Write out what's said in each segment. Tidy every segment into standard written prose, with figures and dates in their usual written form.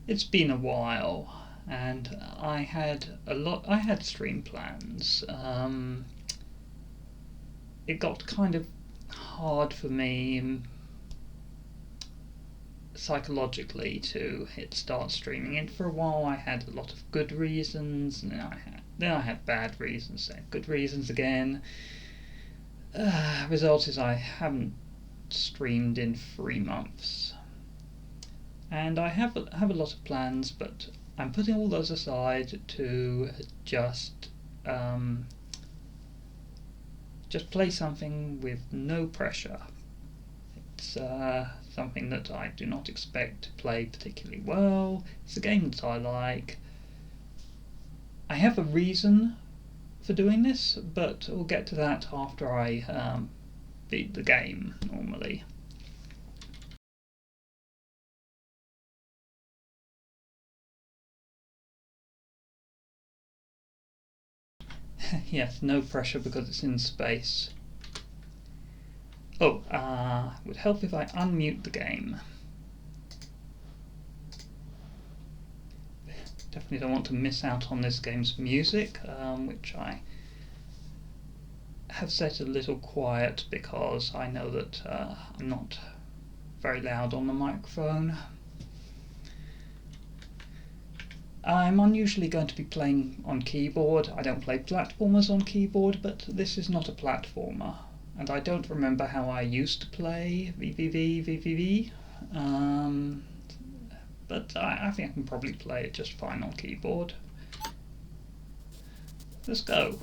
It's been a while, and I had stream plans. It got kind of hard for me psychologically to hit start streaming. And for a while, I had a lot of good reasons, and then I had bad reasons, then good reasons again. Result is I haven't streamed in 3 months, and I have a lot of plans, but I'm putting all those aside to just play something with no pressure. It's something that I do not expect to play particularly well. It's a game that I like. I have a reason for doing this, but we'll get to that after I beat the game normally. Yes, no pressure because it's in space. Oh, would help if I unmute the game. Definitely don't want to miss out on this game's music, which I have set a little quiet because I know that I'm not very loud on the microphone. I'm unusually going to be playing on keyboard. I don't play platformers on keyboard, but this is not a platformer. And I don't remember how I used to play VVVVVV, but I think I can probably play it just fine on keyboard. Let's go.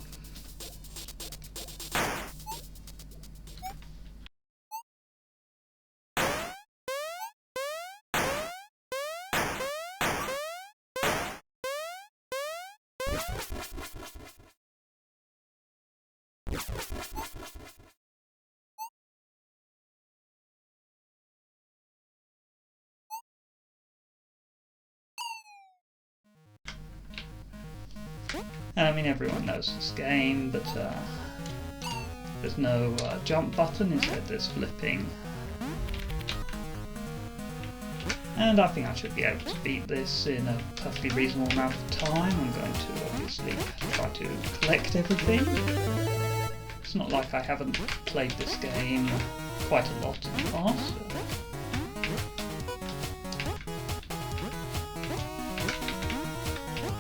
And I mean, everyone knows this game, but there's no jump button, instead there's flipping. And I think I should be able to beat this in a perfectly reasonable amount of time. I'm going to obviously try to collect everything. It's not like I haven't played this game quite a lot in the past.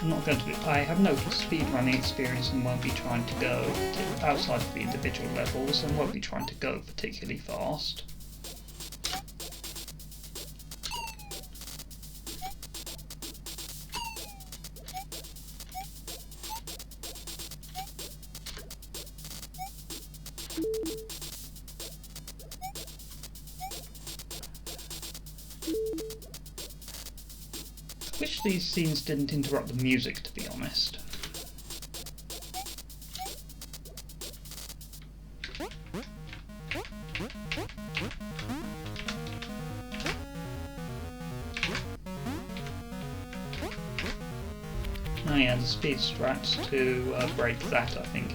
I'm not going to. I have no speedrunning experience and won't be trying to go outside of the individual levels, and won't be trying to go particularly fast. I wish these scenes didn't interrupt the music, to be honest. Oh yeah, the speed strats to break that, I think.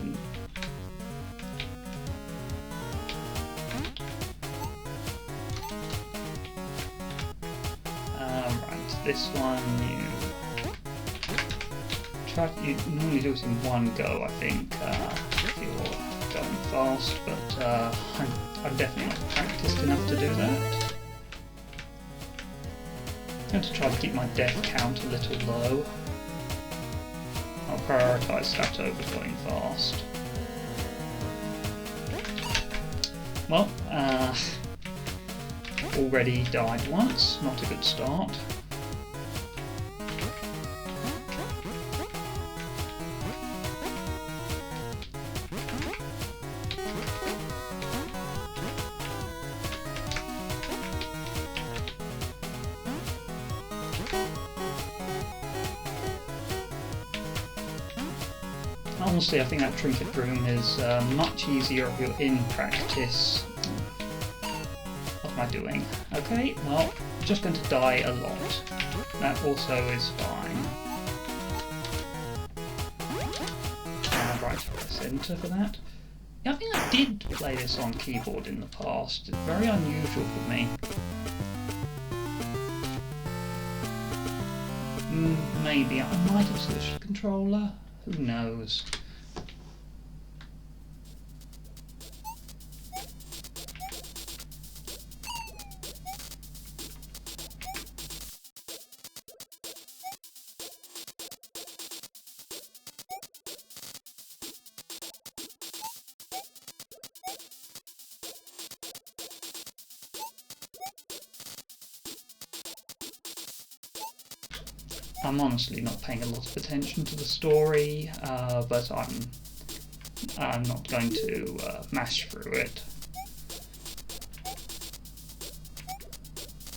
This one you normally do it in one go, I think, if you're going fast, but I'm definitely not practiced enough to do that. I'm going to try to keep my death count a little low. I'll prioritise that over going fast. Well, already died once, not a good start. Honestly, I think that trinket room is much easier if you're in practice. What am I doing? Okay, well, just going to die a lot. That also is fine. Right, press enter for that. Yeah, I think I did play this on keyboard in the past. It's very unusual for me. Maybe I might have switched the controller. Who knows? I'm honestly not paying a lot of attention to the story, but I'm not going to mash through it.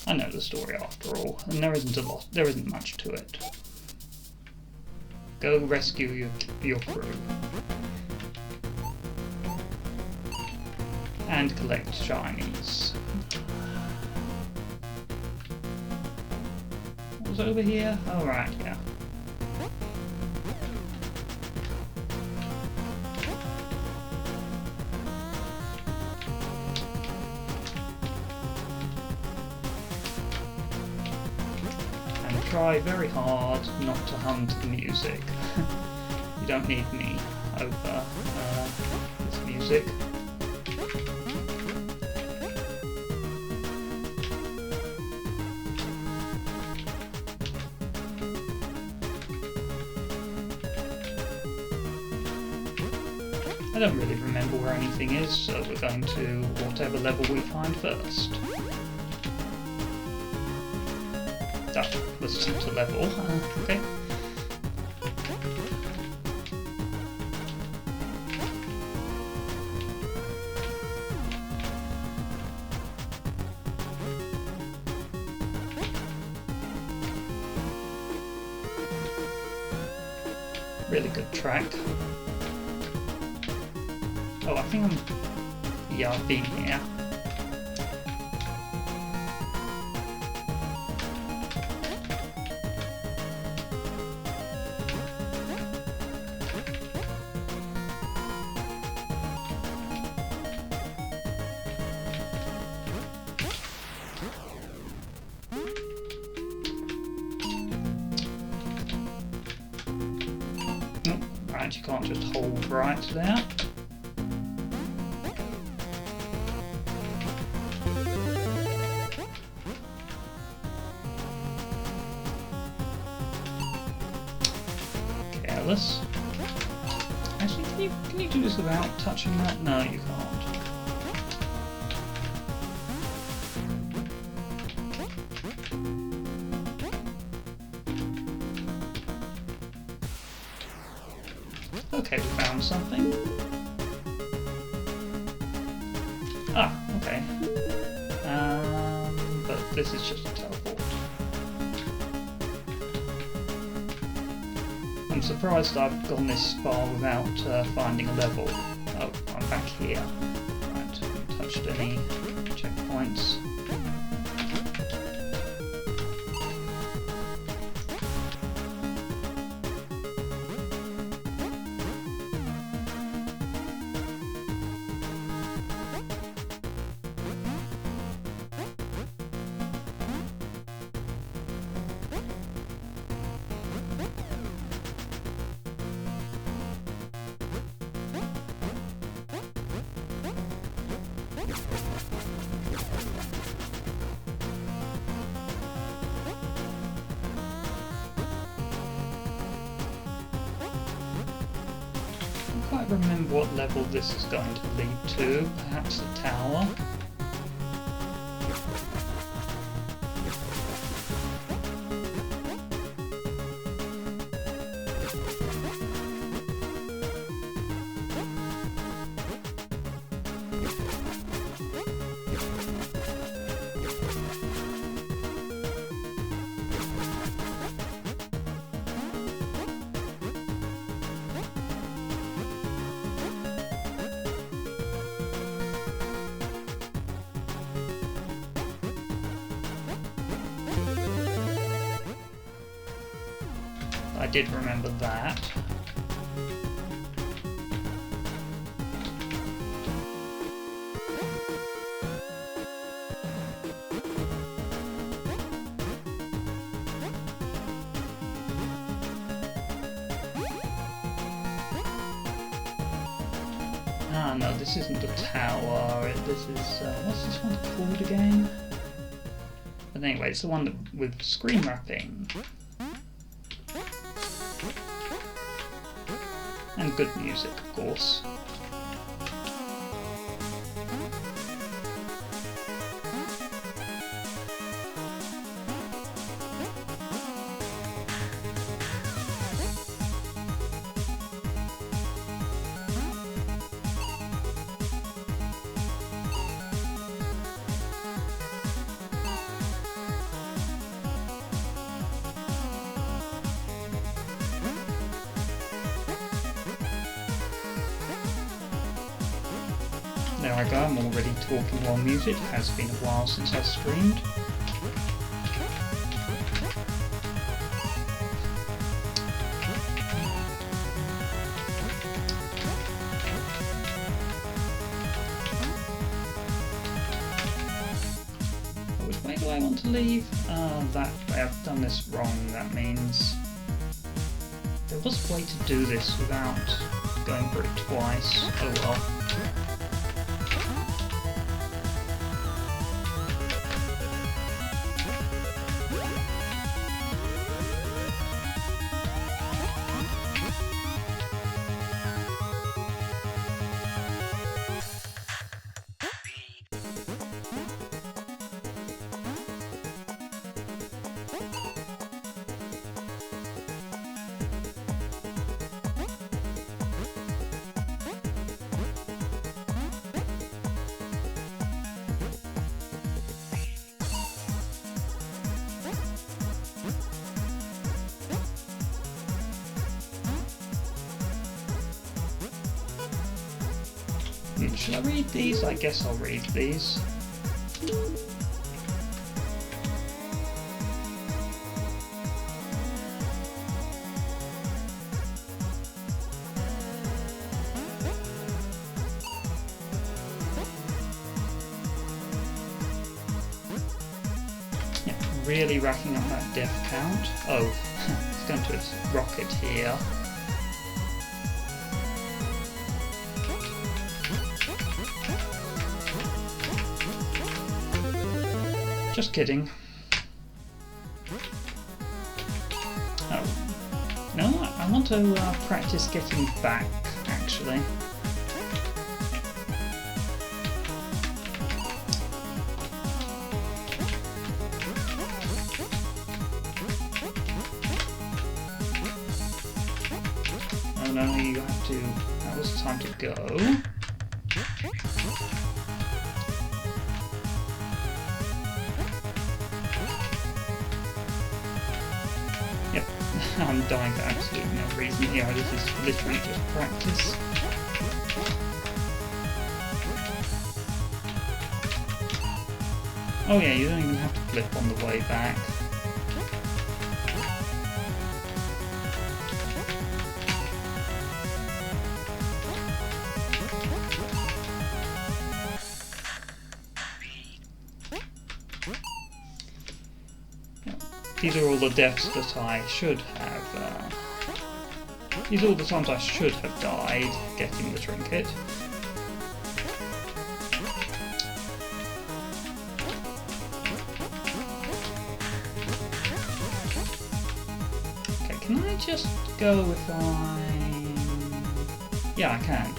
I know the story after all, and there isn't much to it. Go rescue your crew. And collect shinies. What was over here? Oh right, yeah. And try very hard not to hum to the music. You don't need me over this music. I don't really remember where anything is, so we're going to whatever level we find first. That was just a level, okay. Really good track. Oh, I think yeah, I've been here. Right, you can't just hold right there. Careless. Actually, can you do this without touching that? No, you can't. Okay, we found something. Ah, okay. But this is just a teleport. I'm surprised I've gone this far without finding a level. Oh, I'm back here. Right, haven't touched any checkpoints. I can't remember what level this is going to lead to. Perhaps the tower. I did remember that. Ah no, this isn't a tower. This is what's this one called again? But anyway, it's the one that, with screen wrapping and good music, of course. There I go, I'm already talking while muted. It has been a while since I've streamed. Which way do I want to leave? That way. I've done this wrong, that means... There was a way to do this without going for it twice. Oh well. Should I read these? I guess I'll read these. Yeah, really racking up that death count. Oh, it's going to its rocket here. Just kidding. Oh. No, I want to practice getting back, actually. Oh no, you have to... That was the time to go. I'm dying for absolutely no reason here. This is literally just practice. Oh yeah, you don't even have to flip on the way back. These are all the deaths that I should have. These are all the times I should have died getting the trinket. Okay, can I just go if I... Yeah, I can.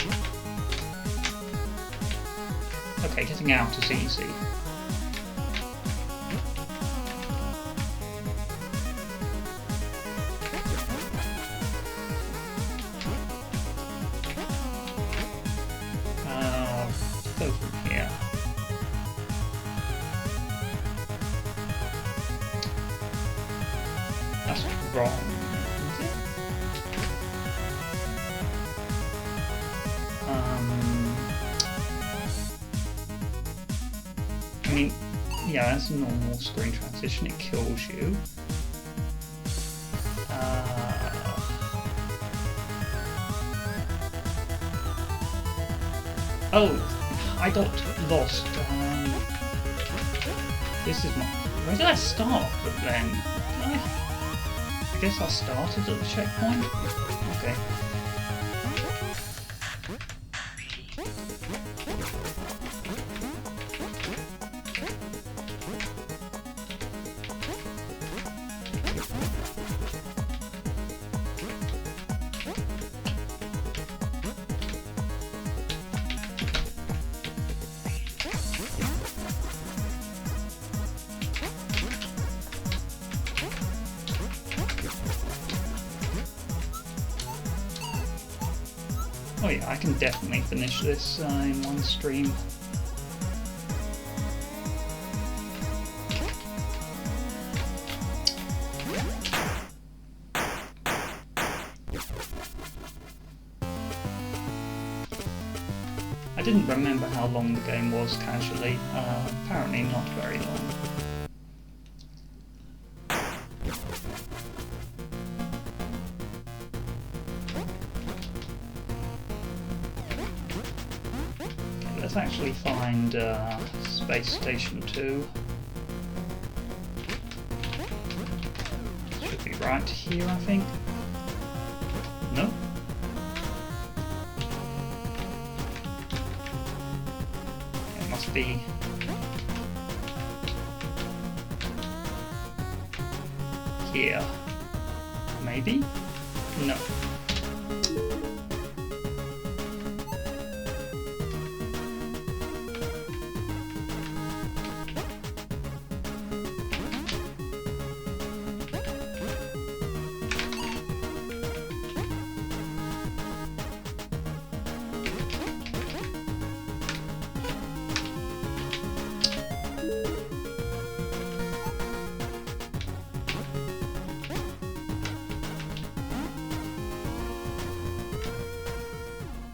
Okay, getting out is easy. Go from here. That's wrong, isn't it? I mean, yeah, that's a normal screen transition, it kills you. Oh! I got lost. This is not... Where did I start then? I guess I started at the checkpoint? Okay. Oh yeah, I can definitely finish this in one stream. I didn't remember how long the game was casually. Apparently not very long. Okay, let's actually find Space Station 2. Should be right here, I think. No? Be here, maybe? No.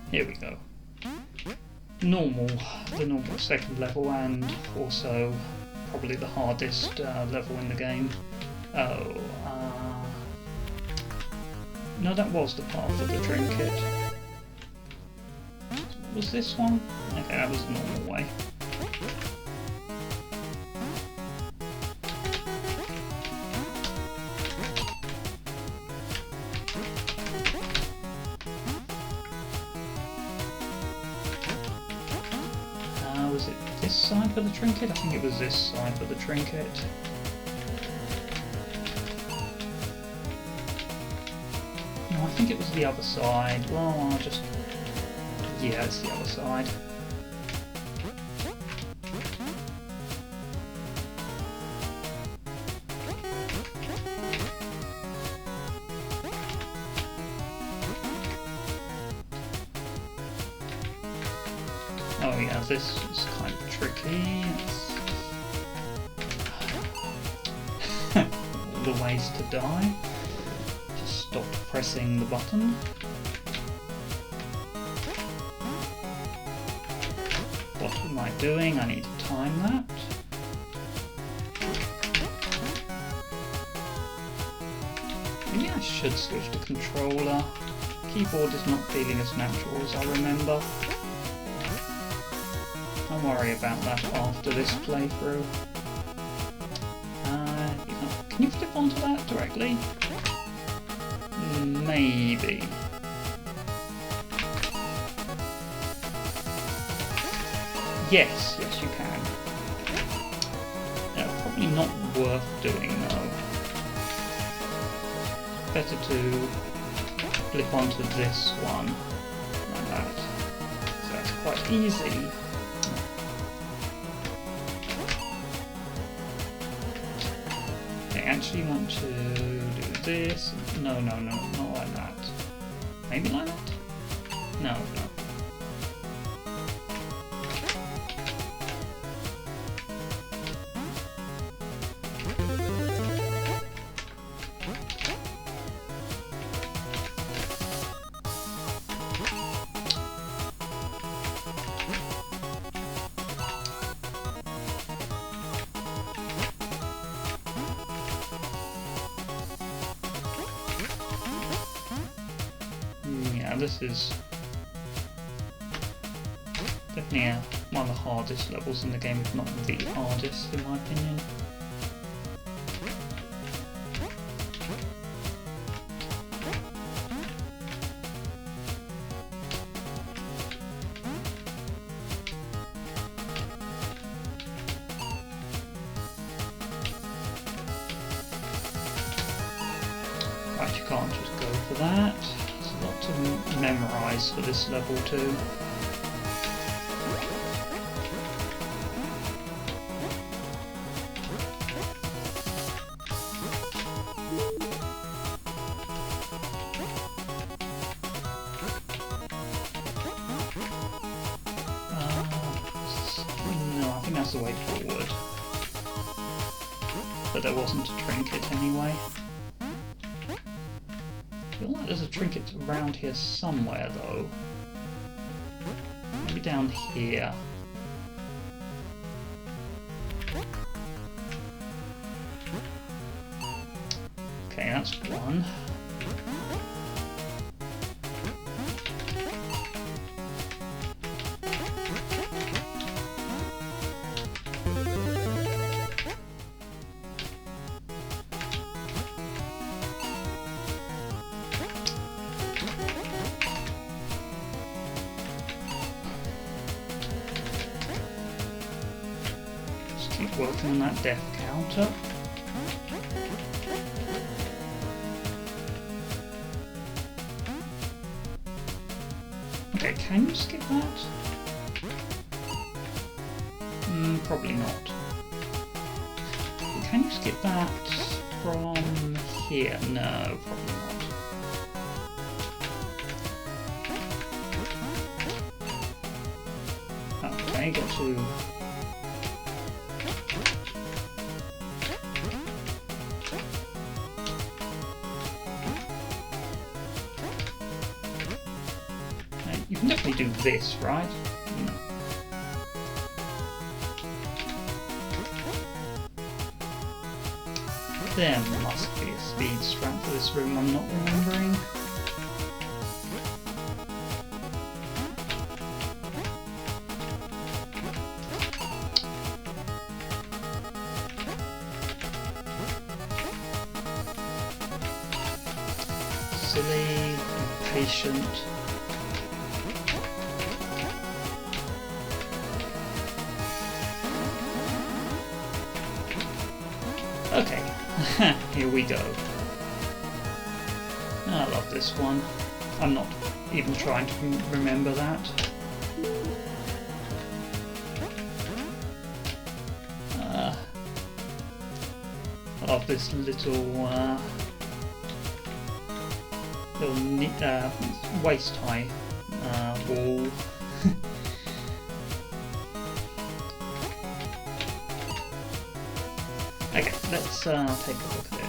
Here we go. The normal second level, and also probably the hardest level in the game. Oh, no, that was the path of the trinket. Was this one? Okay, that was the normal way. Was it this side for the trinket? I think it was this side for the trinket. No, I think it was the other side. Well, I'll just... yeah, it's the other side. Oh yeah, this is kind of tricky. All the ways to die. Just stop pressing the button. What am I doing? I need to time that. Maybe I should switch to controller. Keyboard is not feeling as natural as I remember. I'll worry about that after this playthrough. Can you flip onto that directly? Maybe. Yes, you can. Probably not worth doing though. Better to flip onto this one like that. So that's quite easy. I actually want to do this. No, not like that. Maybe like that? No. This is definitely one of the hardest levels in the game, if not the hardest in my opinion. Right, you can't just go for that. A lot to memorise for this level too. that's the way forward. But there wasn't a trinket anyway. I feel like there's a trinket around here somewhere though. Maybe down here. Okay, that's one. Keep working on that death counter. Okay, can you skip that? Probably not. Can you skip that from here? No, probably not. Okay, got to... You can definitely do this, right? No. There must be a speed strat for this room I'm not remembering. Silly, impatient. Okay, here we go. I love this one. I'm not even trying to remember that. I love this little waist-high wall. Okay, let's take a look at it.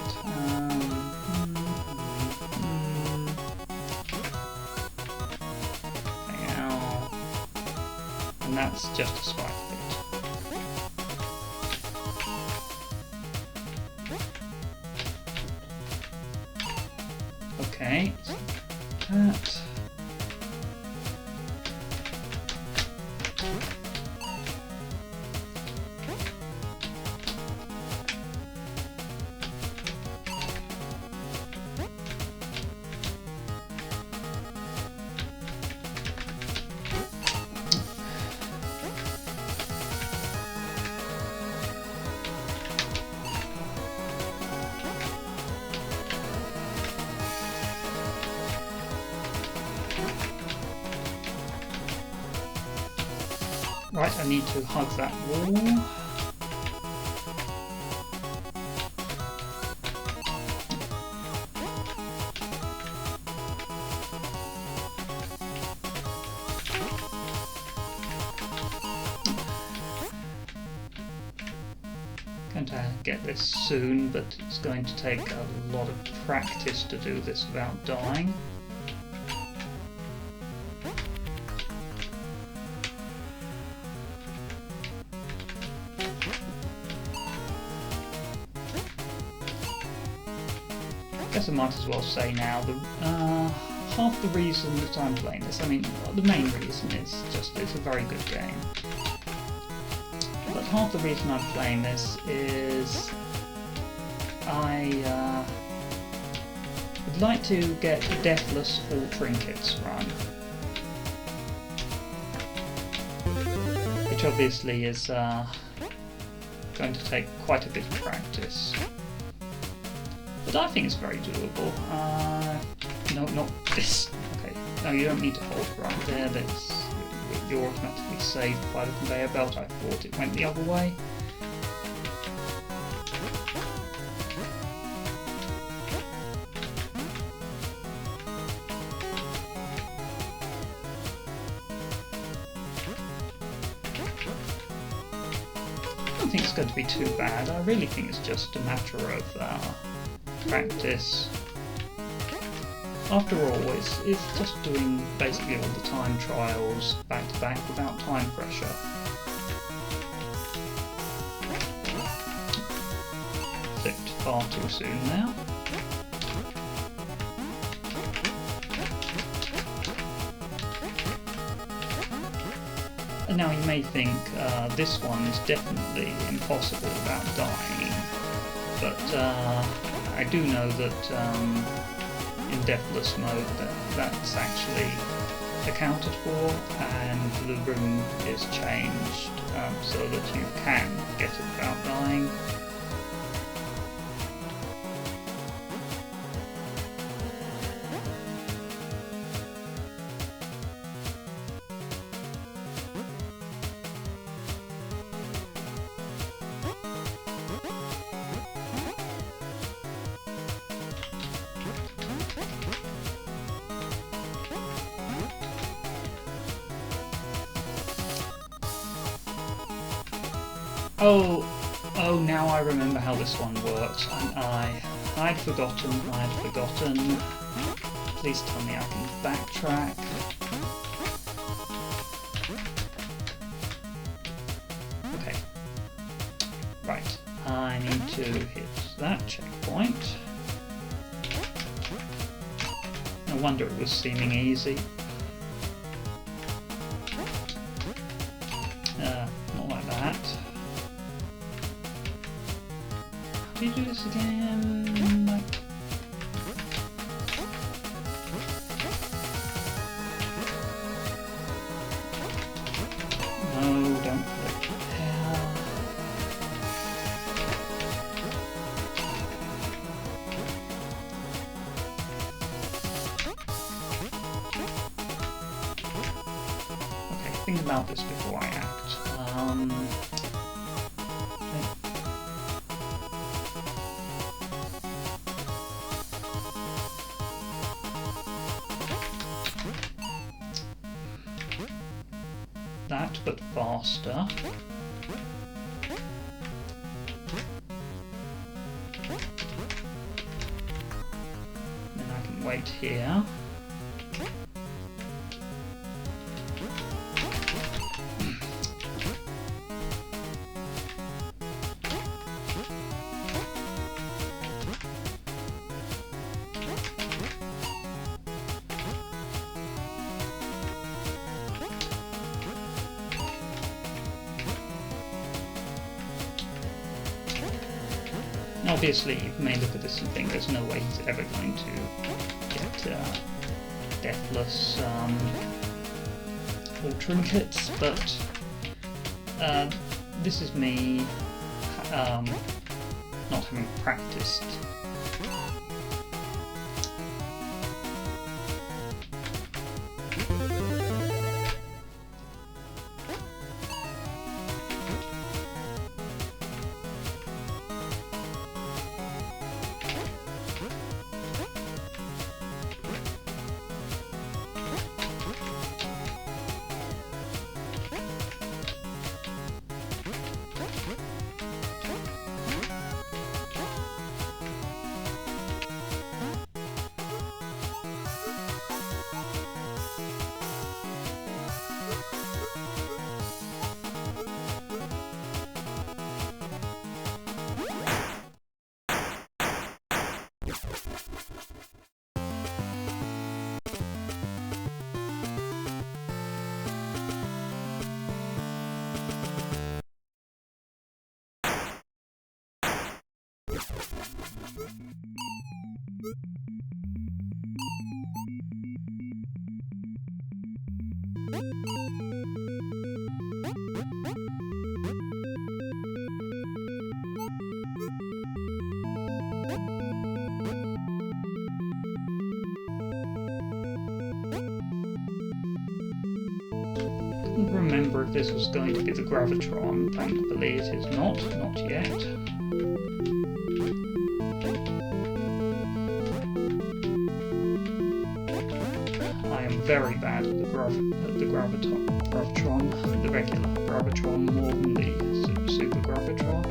Ow. And that's just a spike bit. Okay, that. Right, I need to hug that wall. Going to get this soon, but it's going to take a lot of practice to do this without dying. I guess I might as well say now that half the reason that I'm playing this, I mean, the main reason is just it's a very good game. But half the reason I'm playing this is I would like to get a deathless all trinkets run. Which obviously is going to take quite a bit of practice. But I think it's very doable. No, not this. Okay, no, you don't need to hold right there. You're automatically saved by the conveyor belt. I thought it went the other way. don't think it's going to be too bad. I really think it's just a matter of practice. After all, it's just doing basically all the time trials back to back without time pressure. Clicked far too soon now. And now you may think this one is definitely impossible without dying, but I do know that in deathless mode that's actually accounted for, and the room is changed so that you can get it without dying. Oh, now I remember how this one works. I'd forgotten. Please tell me I can backtrack. Okay. Right, I need to hit that checkpoint. No wonder it was seeming easy. Not like that. How do you do this again? Like... No, don't click there. Okay, think about this before I act. That, but faster. Then I can wait here. Obviously, you may look at this and think there's no way he's ever going to get deathless all trinkets, but this is me not having practiced. Remember if this was going to be the Gravitron. Thankfully it is not yet. I am very bad at the Gravitron, the regular Gravitron, more than the Super Super Gravitron.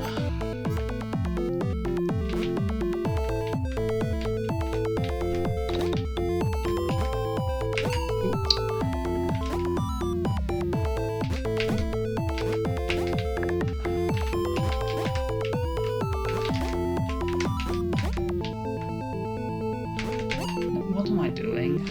What am I doing?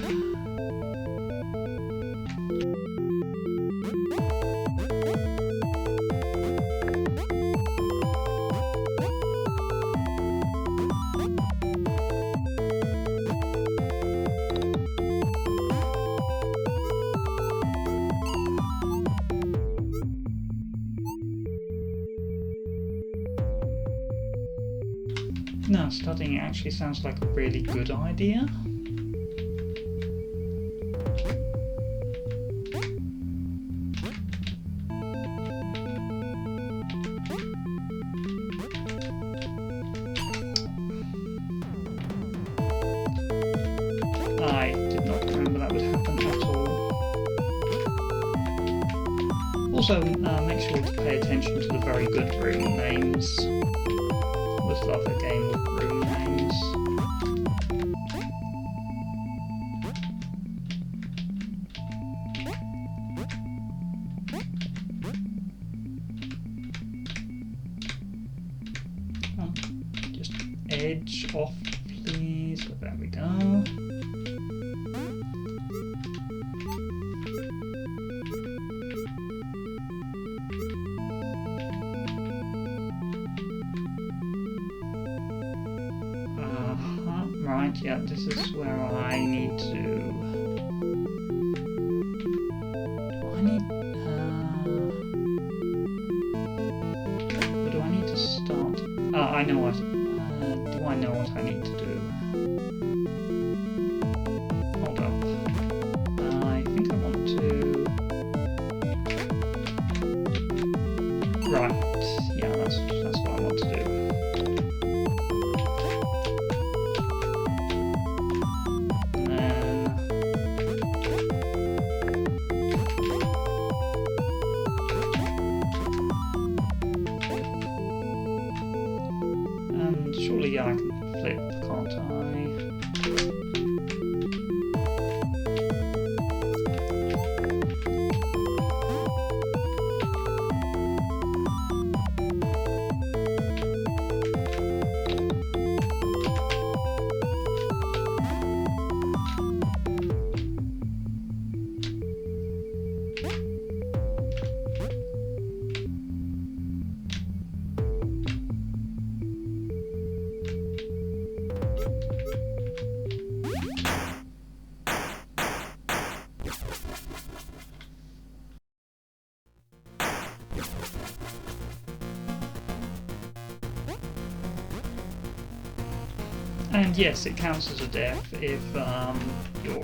No, studying actually sounds like a really good idea. I did not remember that would happen at all. Also, make sure to pay attention to the very good room names. Always love a game with room names. Oh, just edge off, please. There we go. Right, yeah, this is where I need to... Where do I need to start? I know what... do I know what I need to do? Hold up. I think I want to... Right, yeah, that's what I want to do. Surely, yeah, I can flip, can't I? And yes, it counts as a death if your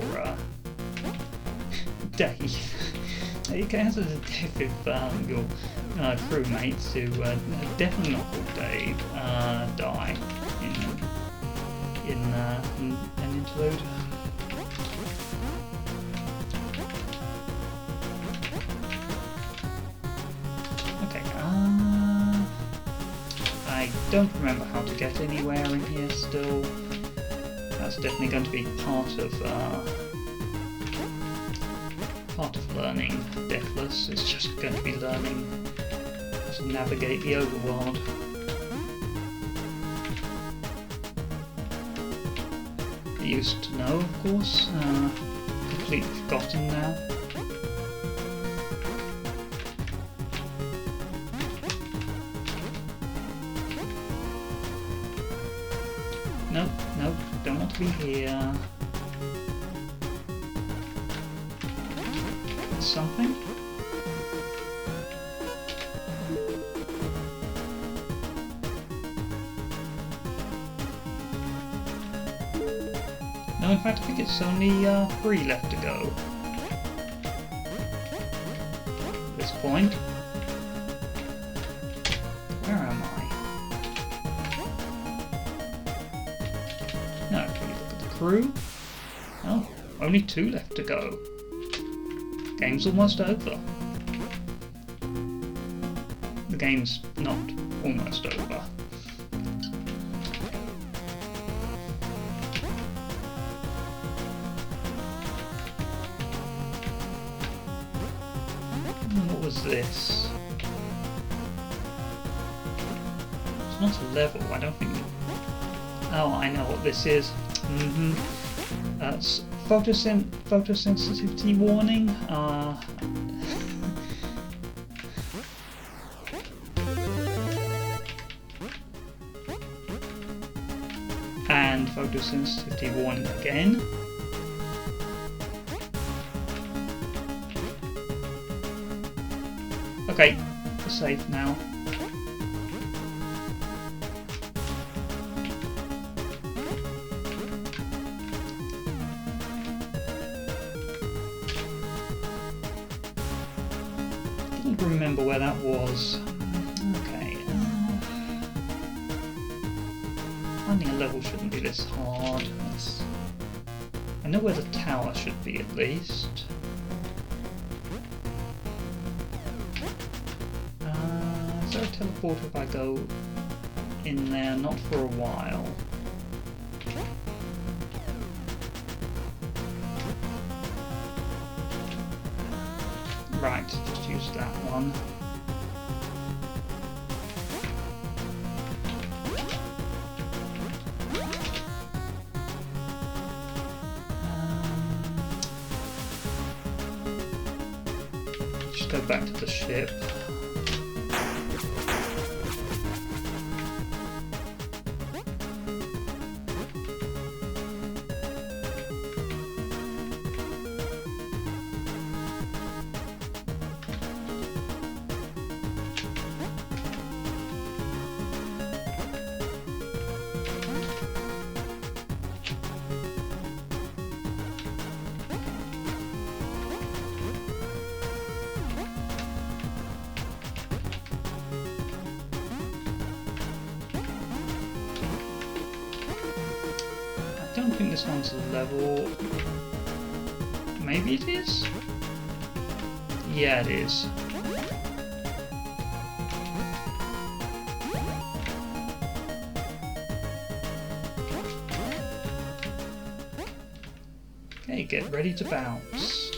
day. It counts as a death if your crewmates who definitely not called Dave die in an interlude. Okay. I don't remember how to get anywhere in here still. That's definitely going to be part of learning Deathless. It's just going to be learning how to navigate the overworld. I used to know, of course. Completely forgotten now. Nope, nope, don't want to be here. There's something? No, in fact I think it's only 3 left to go. At this point. Where am I? No, can we look at the crew? Oh, only 2 left to go. Game's almost over. The game's not almost over. What was this? It's not a level, I don't think. Oh, I know what this is. That's photosensitivity warning. And photosensitivity warning again. Okay, we're safe now. Didn't remember where that was. Okay. Finding a level shouldn't be this hard. I know where the tower should be at least. Is there a teleporter if I go in there? Not for a while. Right, just use that one. Just go back to the ship. I don't think this one's a level. Maybe it is? Yeah, it is. Okay, get ready to bounce.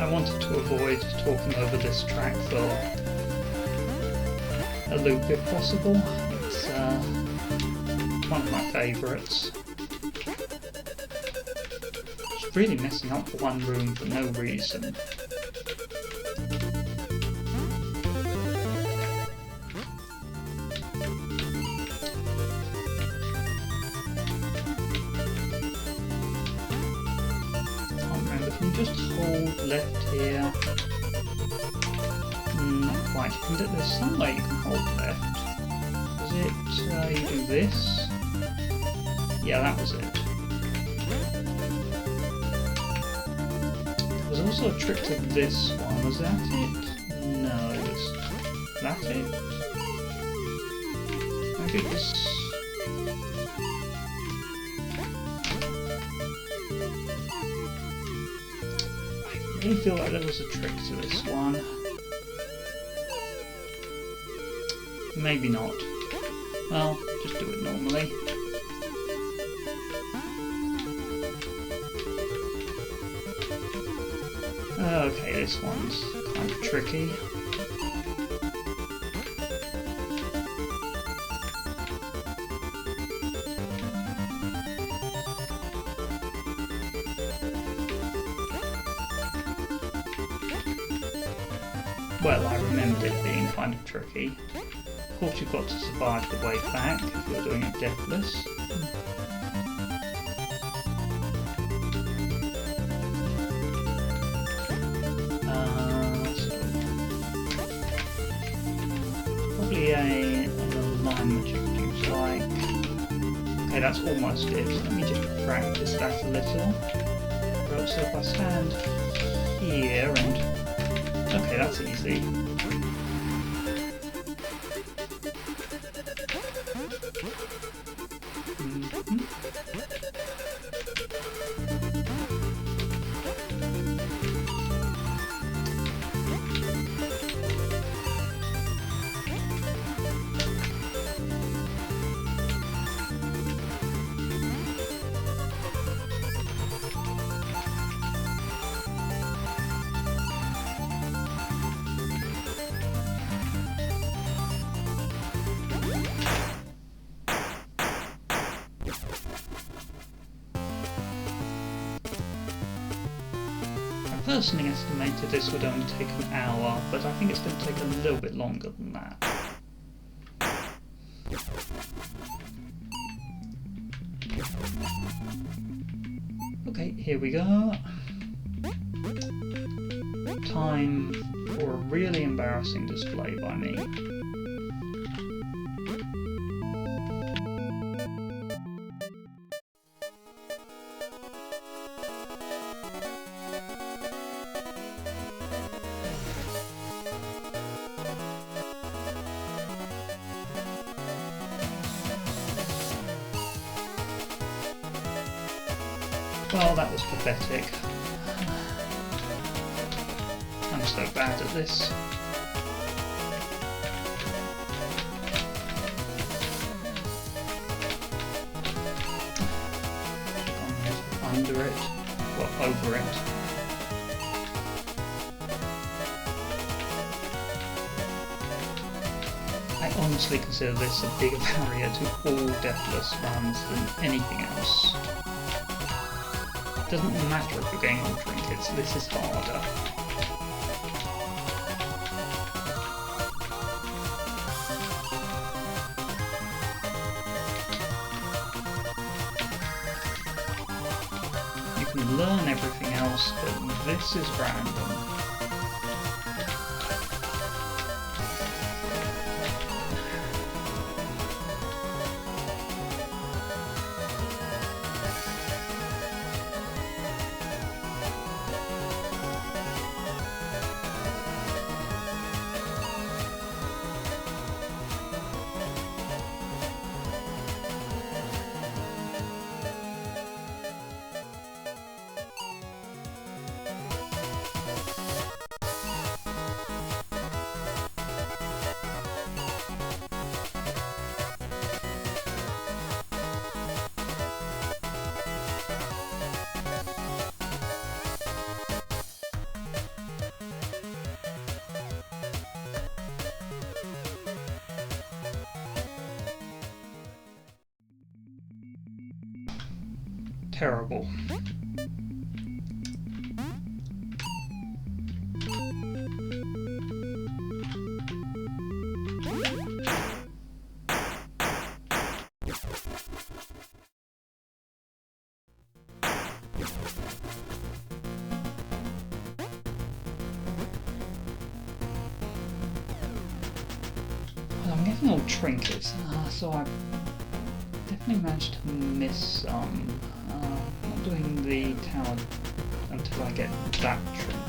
I wanted to avoid talking over this track for a loop if possible. It's one of my favourites. It's really messing up one room for no reason. Just hold left here. Not quite. There's some way you can hold left. Was it you do this? Yeah, that was it. There was also a trick to this one. Was that it? No. Was that it? Maybe it was. I feel like there was a trick to this one. Maybe not. Well, just do it normally. Okay, this one's kind of tricky. Well, I remembered it being kind of tricky. Of course, you've got to survive the way back if you're doing it deathless. So probably an alignment you could use like. Okay, that's almost it. Let me just practice that a little. So if I stand here and okay, that's easy. I personally estimated this would only take an hour, but I think it's going to take a little bit longer than that. Okay, here we go. Time for a really embarrassing display by me. Well, that was pathetic. I'm so bad at this. Under it, well, over it. I honestly consider this a bigger barrier to all deathless runs than anything else. It doesn't matter if you're getting on trinkets, this is harder. You can learn everything else, but this is random. terrible. I'm getting all trinkets, so I definitely managed to miss some. Not doing the tower until I get that trinket.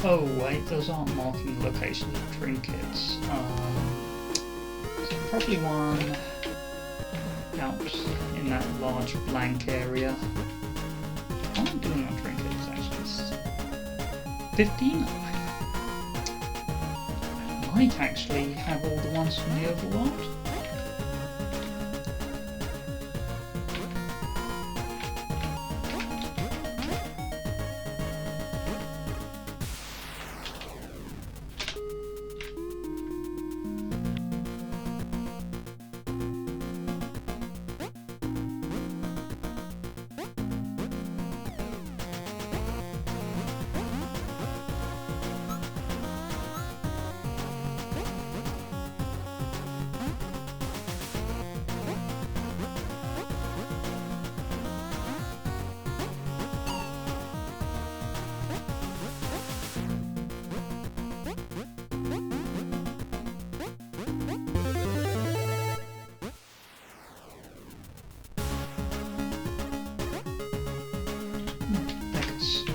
Oh wait, those aren't marking the locations of trinkets. So probably one out in that large blank area. How am I doing on trinkets actually? 15? I might actually have all the ones from the overworld.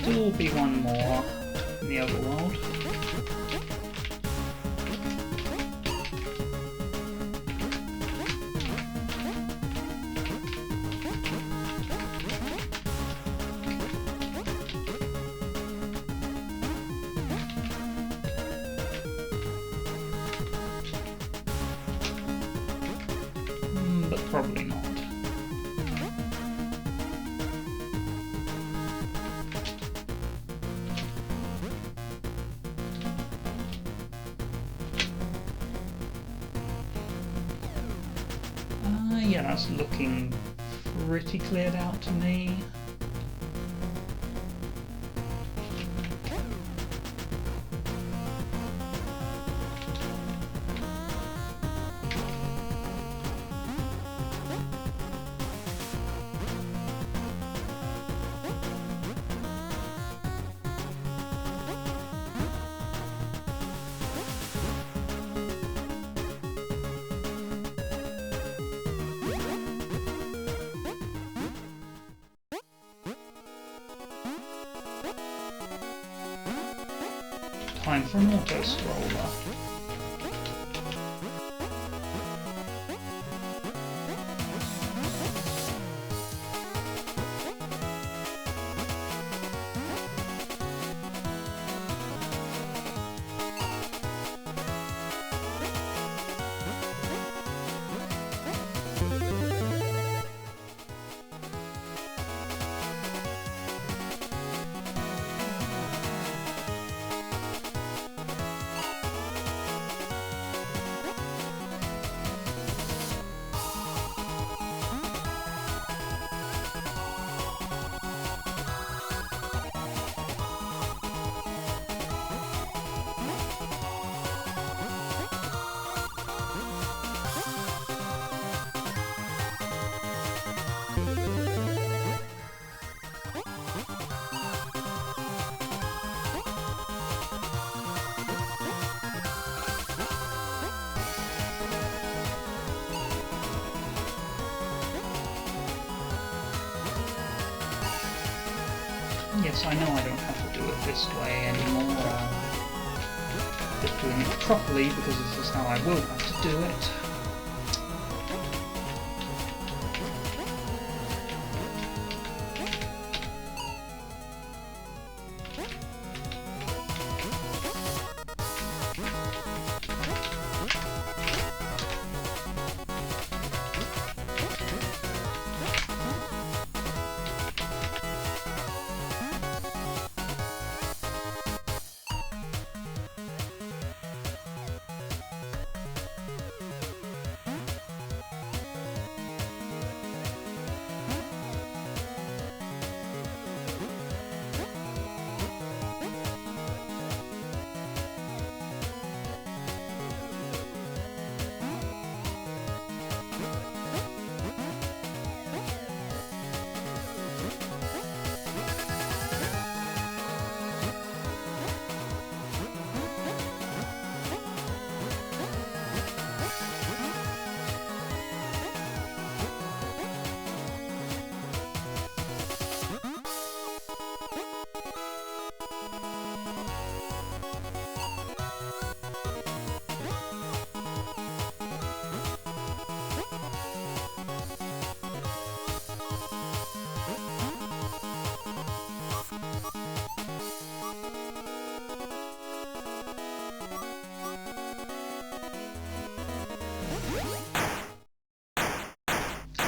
There will be one more in the overworld. But probably not. Yeah, that's looking pretty cleared out to me. Time for an auto-scroller. Yes, I know I don't have to do it this way anymore. Just doing it properly because this is how I will have to do it.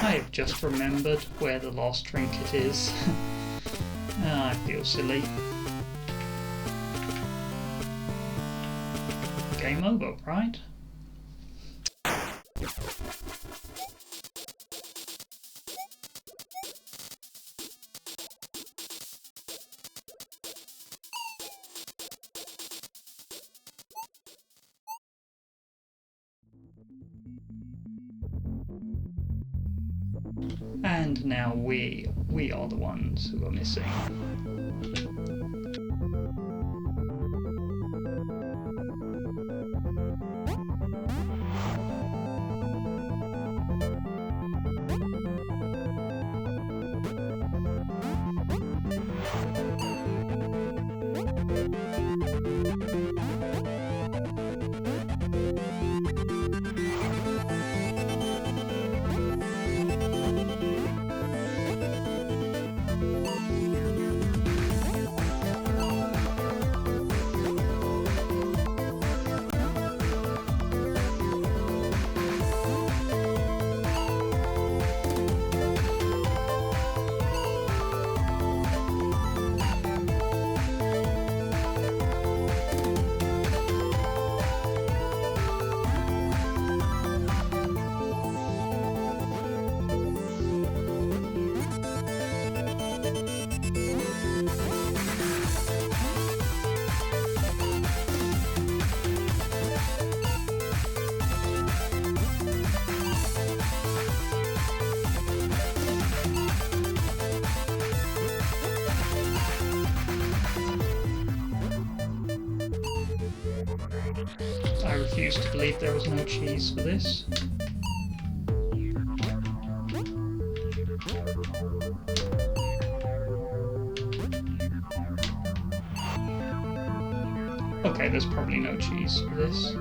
I have just remembered where the last trinket is. I feel silly. Game over, right? And now we are the ones who are missing. I refuse to believe there was no cheese for this. Okay, there's probably no cheese for this.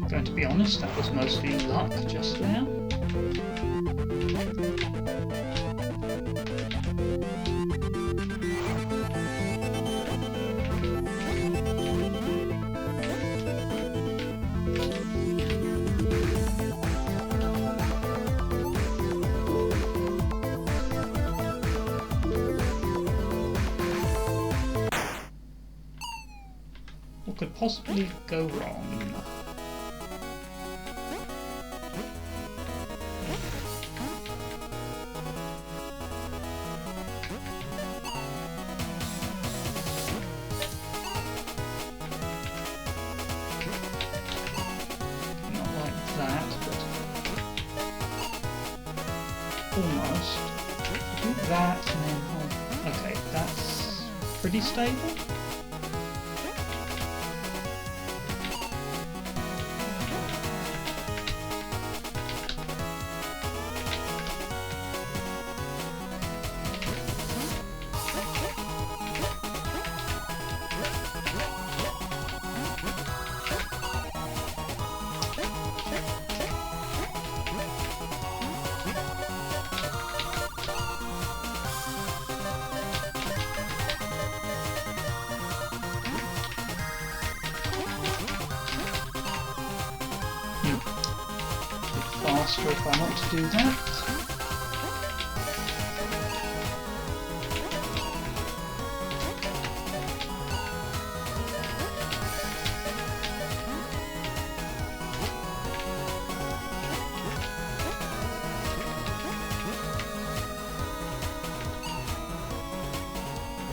Going to be honest, that was mostly luck just now. possibly go wrong? Not like that, but almost. Do that and then okay, that's pretty stable. Faster if I want to do that.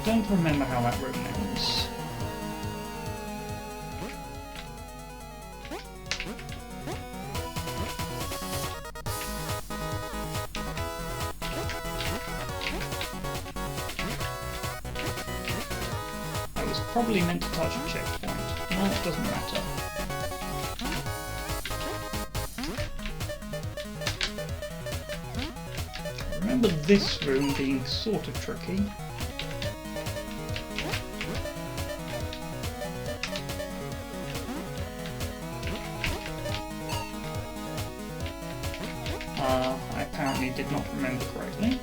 Don't remember how that room ends. Probably meant to touch a checkpoint. No, it doesn't matter. I remember this room being sort of tricky. I apparently did not remember correctly.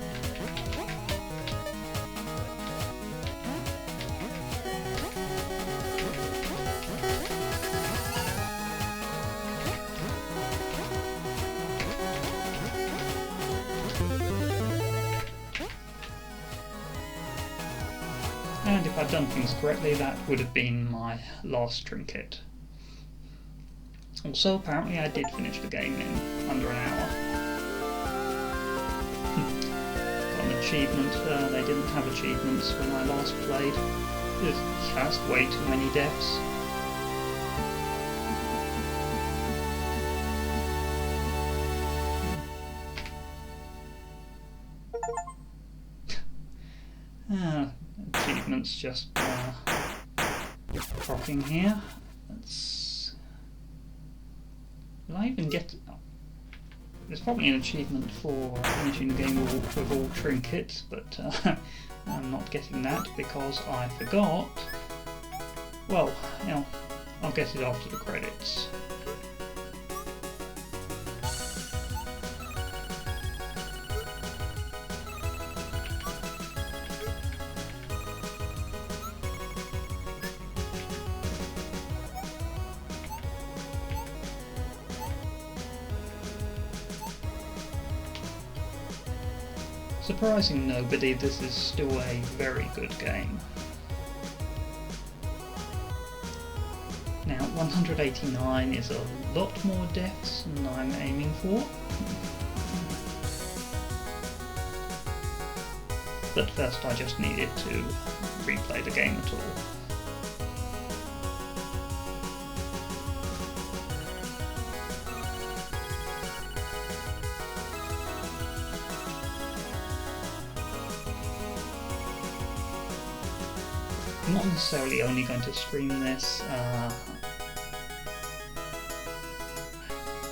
And if I'd done things correctly, that would have been my last trinket. Also, apparently I did finish the game in under an hour. Got an achievement. They didn't have achievements when I last played. There's just way too many deaths. Achievements just crocking here. Will I even get... There's probably an achievement for finishing the game with all trinkets, but I'm not getting that because I forgot. Well, you know, I'll get it after the credits. Surprising nobody, this is still a very good game. Now, 189 is a lot more deaths than I'm aiming for. But first I just needed to replay the game at all. I'm not necessarily only going to stream this.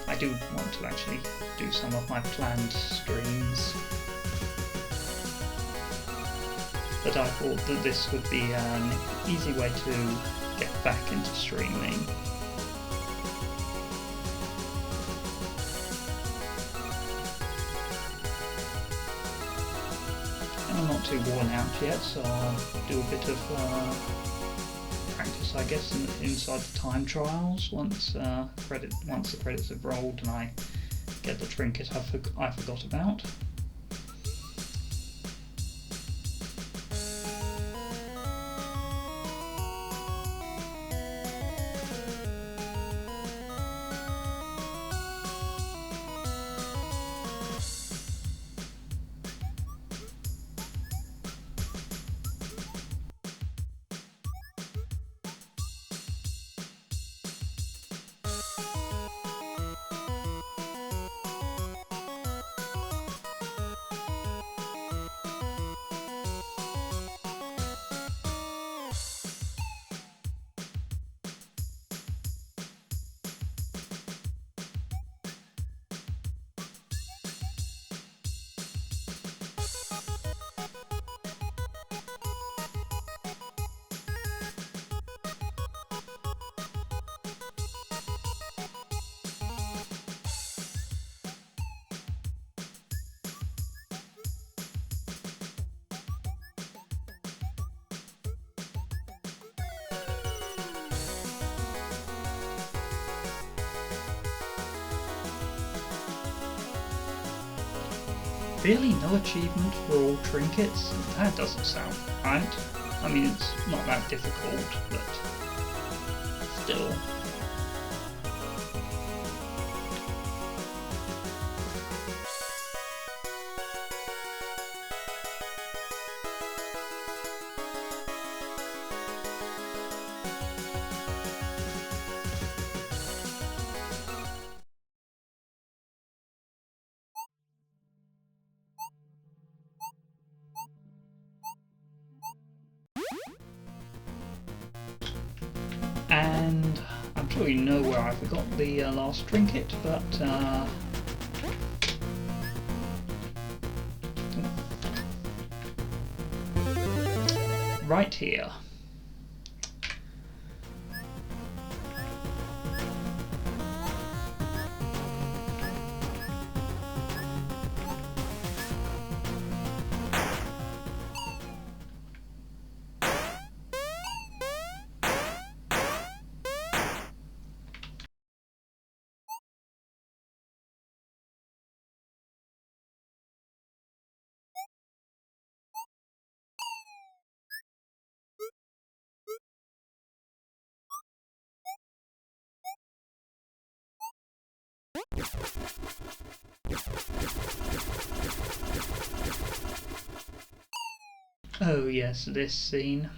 I do want to actually do some of my planned streams, but I thought that this would be an easy way to get back into streaming. I'm not too worn out yet, so I'll do a bit of practice, I guess, inside the time trials once the credits have rolled and I get the trinket I forgot about. Really, no achievement for all trinkets? That doesn't sound right. I mean, it's not that difficult, but still. And I'm sure you know where I forgot the last trinket, but right here. Oh yes, this scene.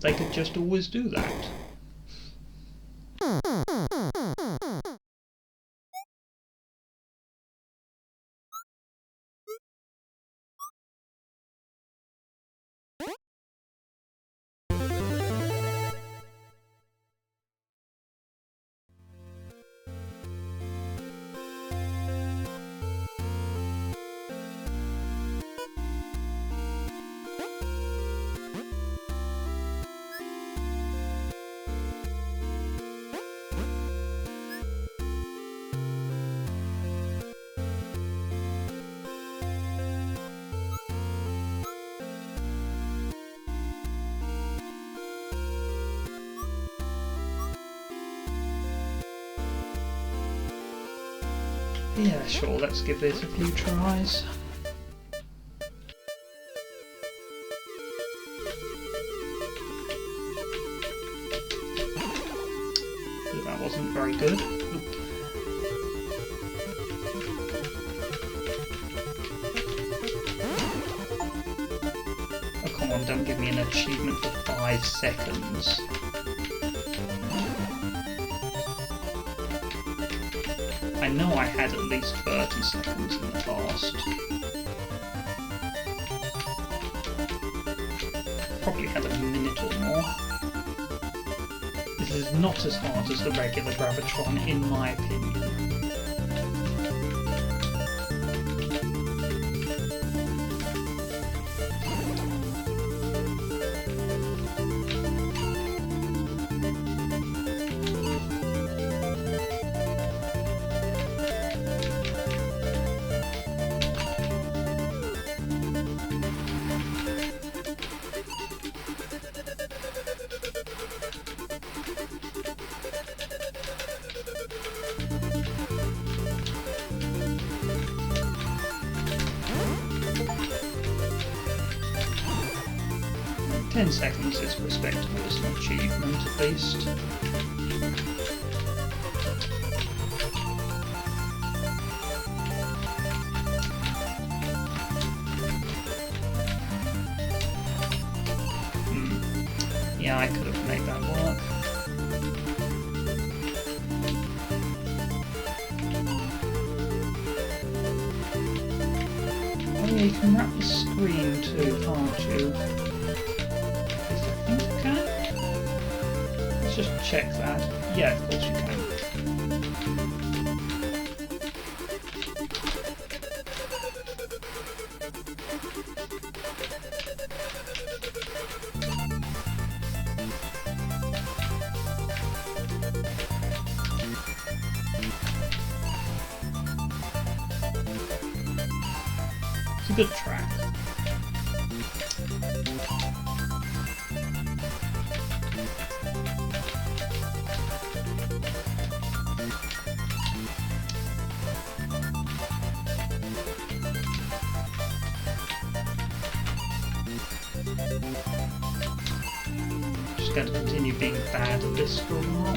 They could just always do that. Yeah, sure, let's give this a few tries. That wasn't very good. Oop. Oh, come on, don't give me an achievement for 5 seconds. I know I had at least 30 seconds in the past. Probably had a minute or more. This is not as hard as the regular Gravitron, in my opinion. Ten seconds is respectable as an achievement, at least. Yeah, I could have made that work. Oh yeah, you can wrap the screen too, can't you? Let's just check that. Yeah, of course you can. It's a good track. just going to continue being bad at this or not.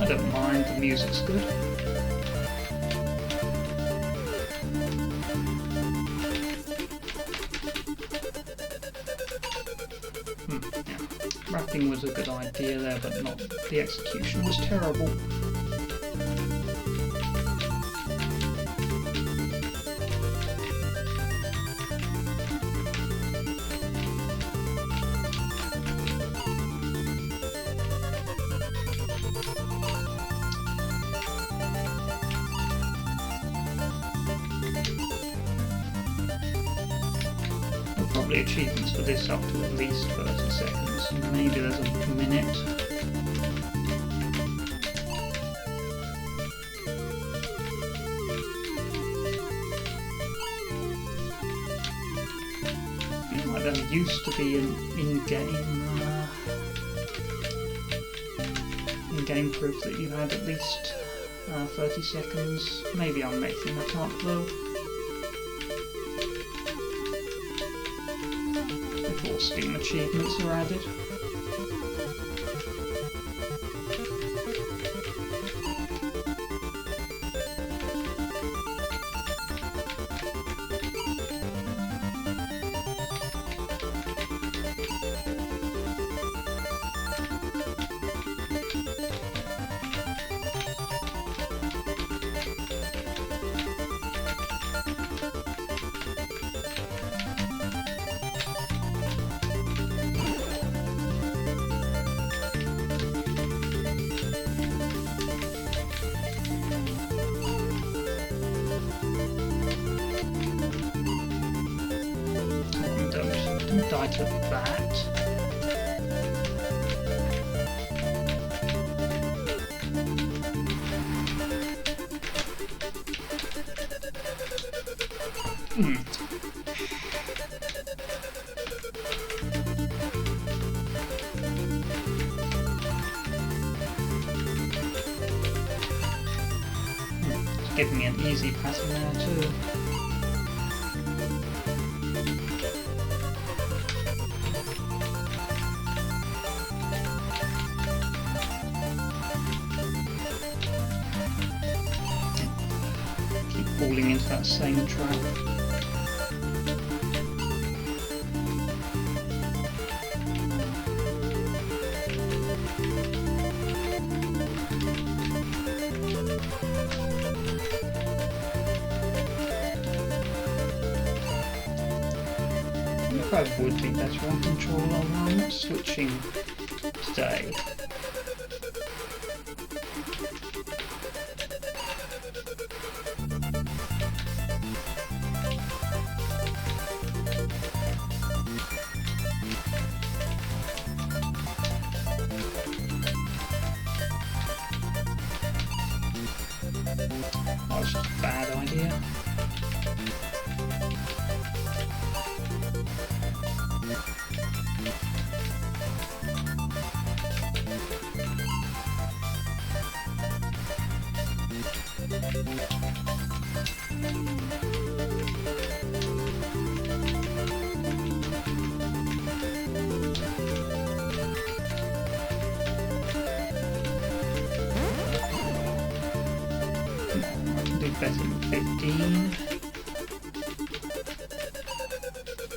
I don't mind, the music's good. Yeah. Rapping was a good idea there, but not the execution was terrible. Probably achievements for this up to at least 30 seconds. Maybe there's a minute. Like there used to be an in-game proof that you had at least 30 seconds. Maybe I'm making that up though. Before Steam achievements are added. Don't die to that. It's giving me an easy pattern there too. Falling into that same trap. I think I would be better on controller. I'm not switching today. That was just a bad idea. Better than 15.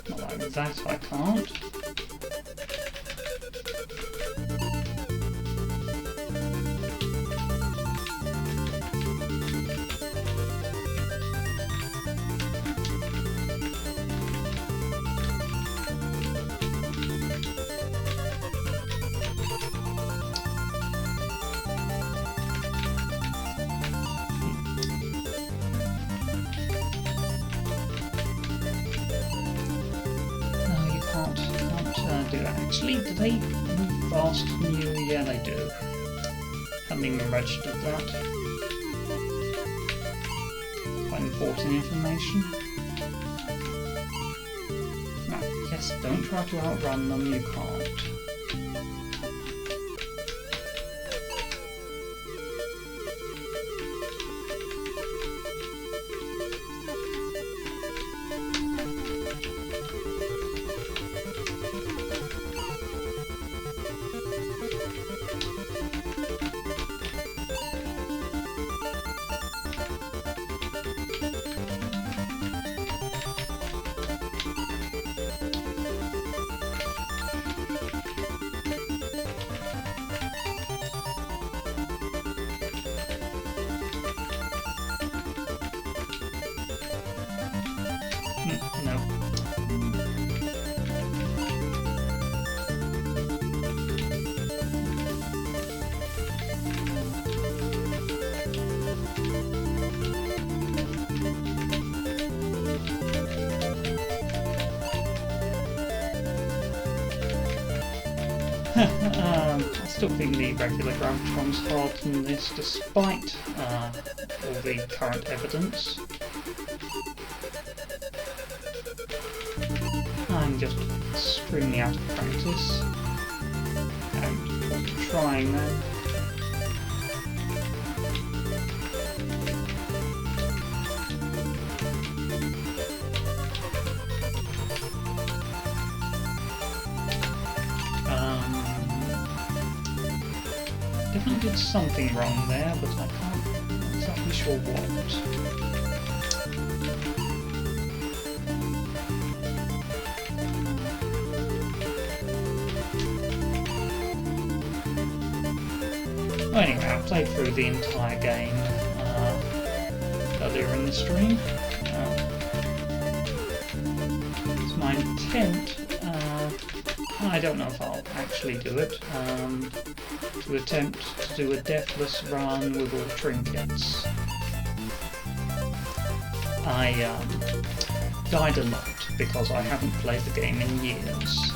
Not like that, I can't. Actually, do they move faster than you? Yeah, they do. Haven't even registered that. Quite important information. No, yes, don't try to outrun them, you can't. I still think the regular Gravitron's harder than this, despite all the current evidence. I'm just extremely out of practice. And trying now. Definitely did something wrong there, but I can't exactly sure what. Well, anyway, I played through the entire game earlier in the stream. It's my intent, I don't know if I'll actually do it, to attempt to do a deathless run with all trinkets. I died a lot because I haven't played the game in years.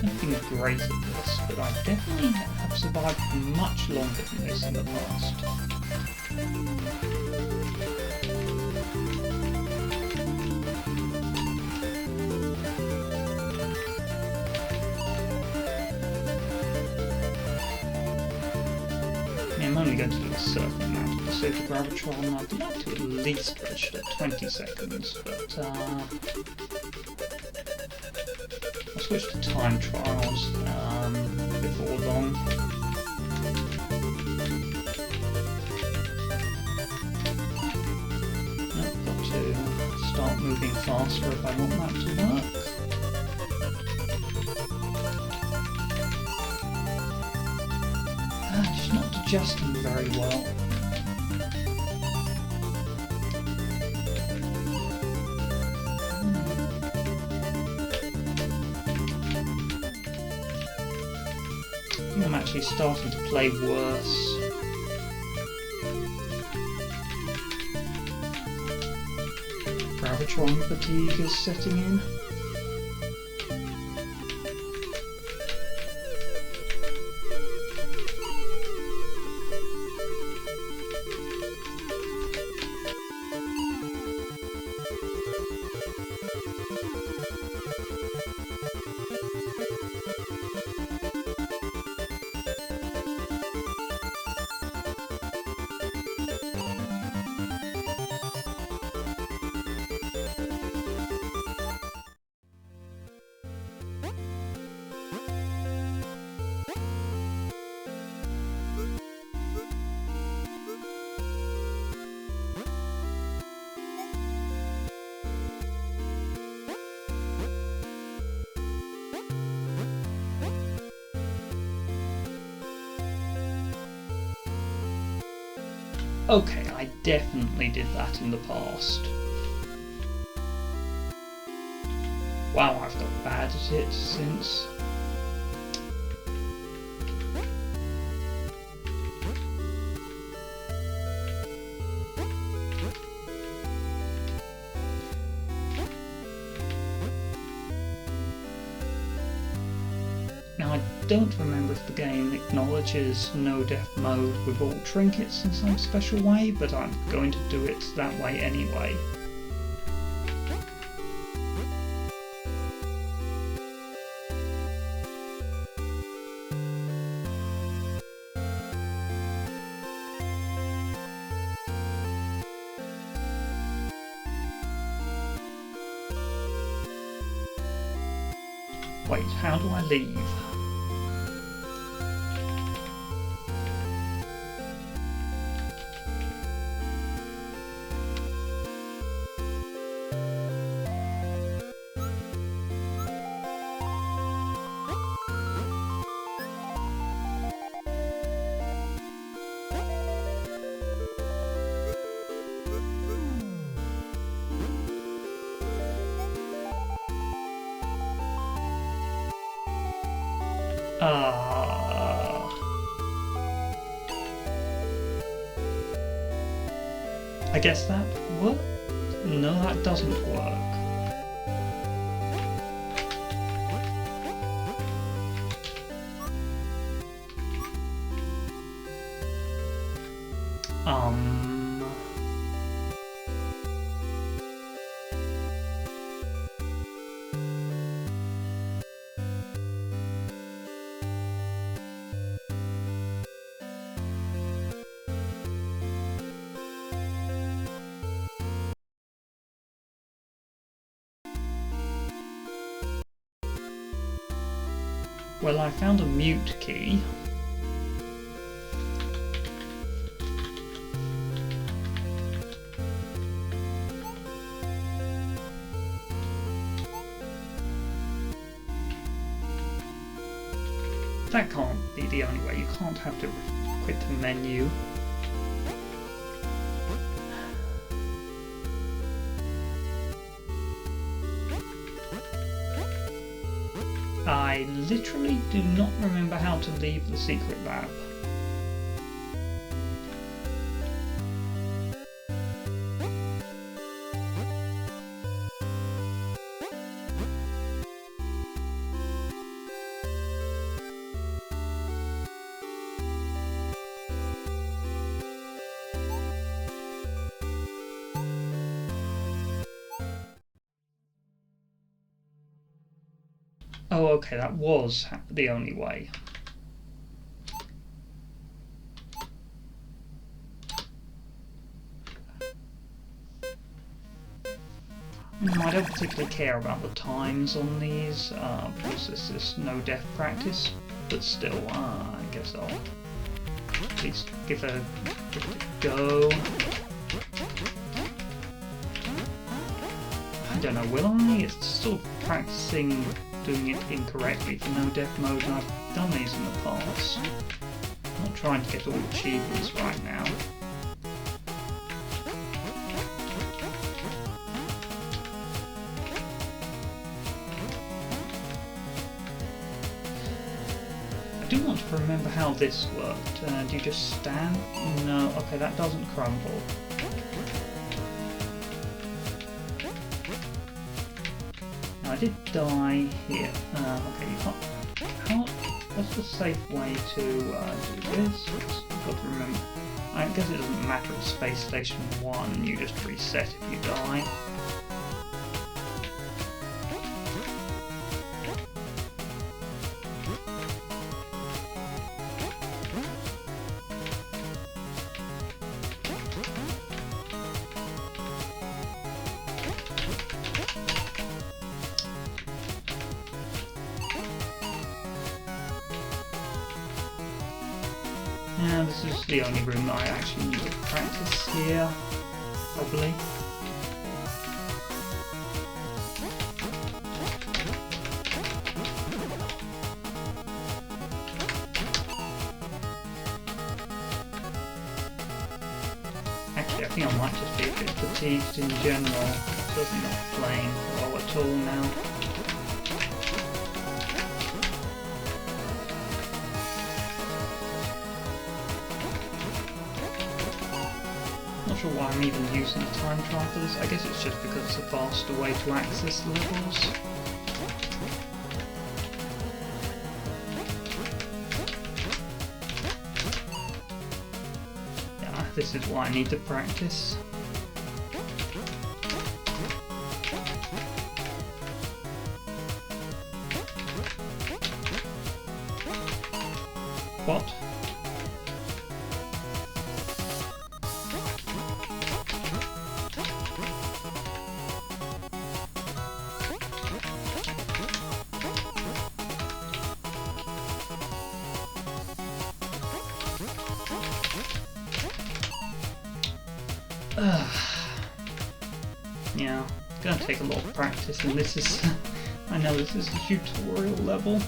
I've been great at this, but I definitely have survived much longer than this in the past. I'm only going to do a certain amount of the Super Gravitron. I'd like to at least register 20 seconds, but I'll switch to time trials before long. I've got to start moving faster if I want that to work. It's not adjusting very well. I think I'm actually starting to play worse. Gravitron fatigue is setting in. Okay, I definitely did that in the past. Wow, I've got bad at it since. Now, I don't remember if the game acknowledges no death mode with all trinkets in some special way, but I'm going to do it that way anyway. Wait, how do I leave? I guess that works? No, that doesn't work. Well, I found a mute key. That can't be the only way. You can't have to quit the menu. I literally do not remember how to leave the secret lab. Oh, okay, that was the only way. No, I don't particularly care about the times on these, because this is no death practice, but still, I guess I'll at least give it a go. I don't know, will I? It's still practicing doing it incorrectly for no death mode, and I've done these in the past. I'm not trying to get all the achievements right now. I do want to remember how this worked. Do you just stand? No, okay, that doesn't crumble. I did die here. Okay, you can't. What's the safe way to do this? I've got to remember. I guess it doesn't matter at Space Station 1, you just reset if you die. Yeah, this is the only room that I actually need to practice here, probably. Actually, I think I might just be a bit fatigued in general. Certainly not playing well at all now. Not sure why I'm even using a time trial for this. I guess it's just because it's a faster way to access levels. Yeah, this is why I need to practice. What? Yeah, it's gonna take a lot of practice, and this is I know this is a tutorial level.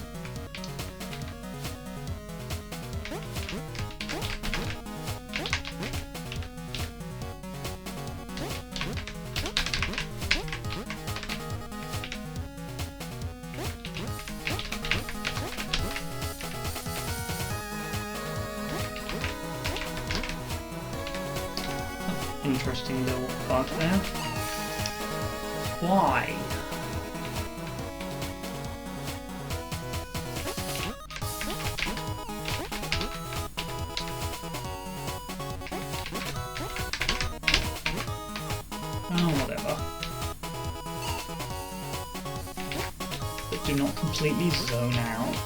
interesting little bug there. Why? Oh, whatever. But do not completely zone out.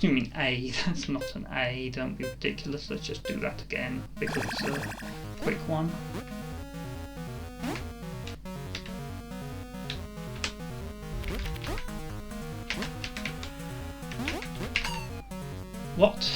You mean A? That's not an A, don't be ridiculous, let's just do that again because it's a quick one. What?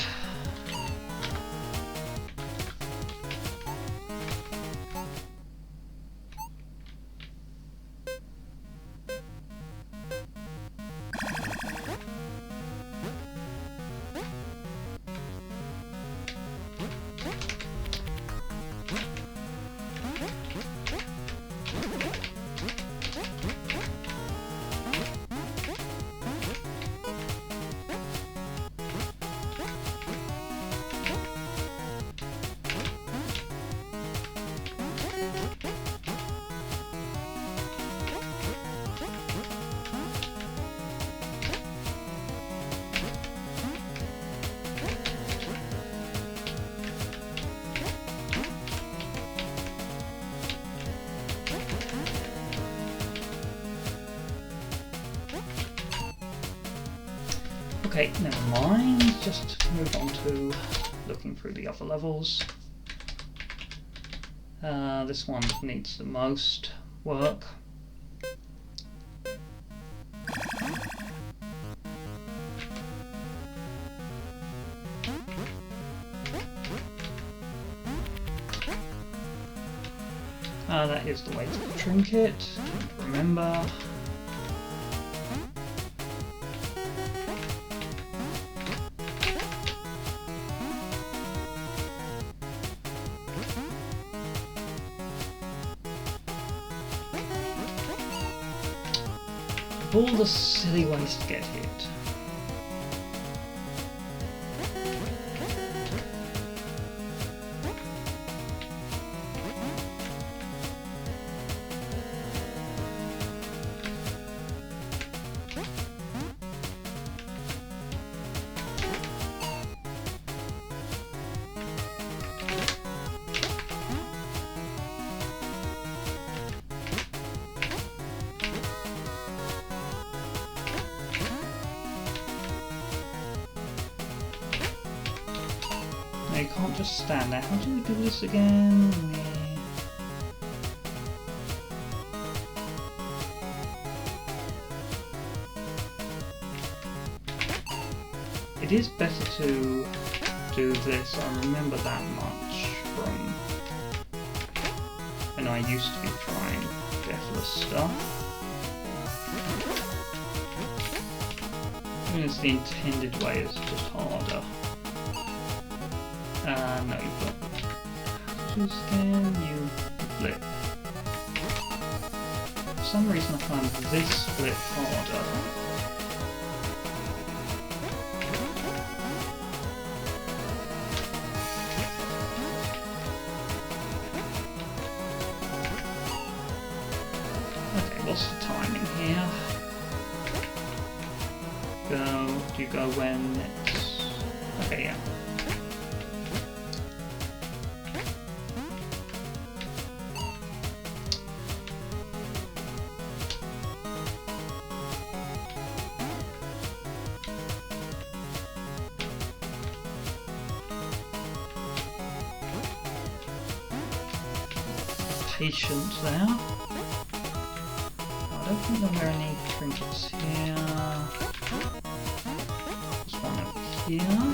Okay, never mind, just move on to looking through the other levels. This one needs the most work. That is the way to the trinket, remember. All the silly ways to get hit. You can't just stand there. How do we do this again? It is better to do this. I remember that much from when I used to be trying deathless stuff. I mean, it's the intended way, it's just harder. No, you flip. To scan, you flip. For some reason I find this flip harder. Okay, what's the timing here? Do you go when it's... Okay, yeah. Patient there. I don't think there are any trinkets here. There's one over here.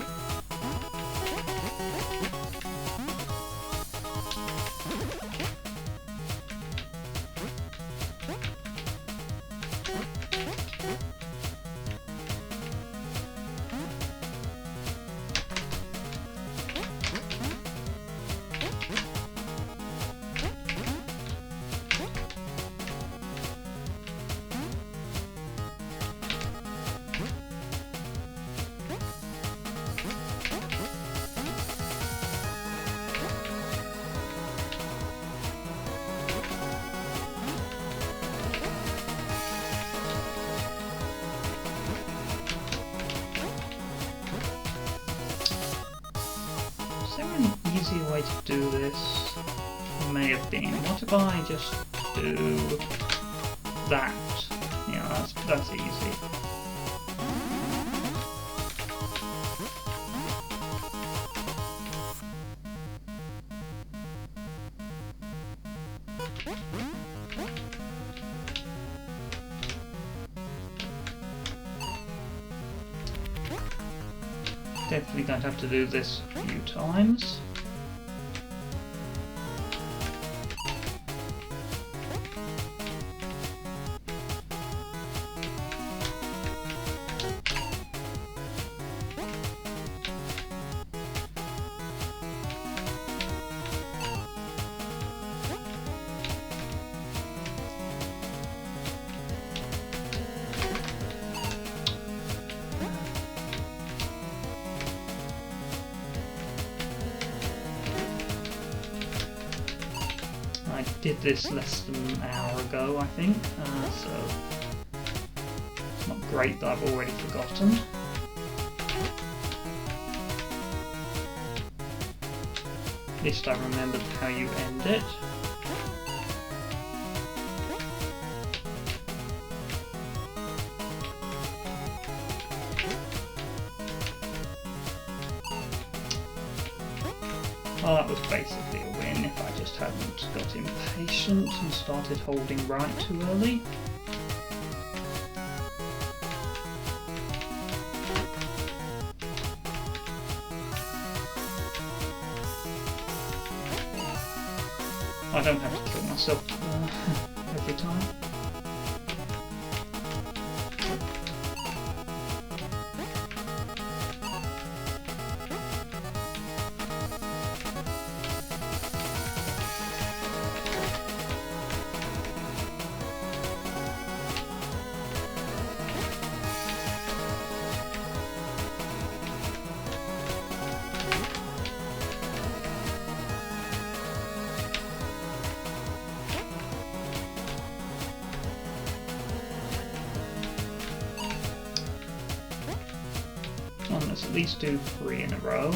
easier way to do this may have been, what if I just do that? Yeah, that's easy. Definitely going to have to do this a few times. I did this less than an hour ago, I think, so it's not great that I've already forgotten. At least I remembered how you end it. Well, that was basically a win if I just hadn't got impatient and started holding right too early. I don't have to kill myself every time. Let's at least do 3 in a row.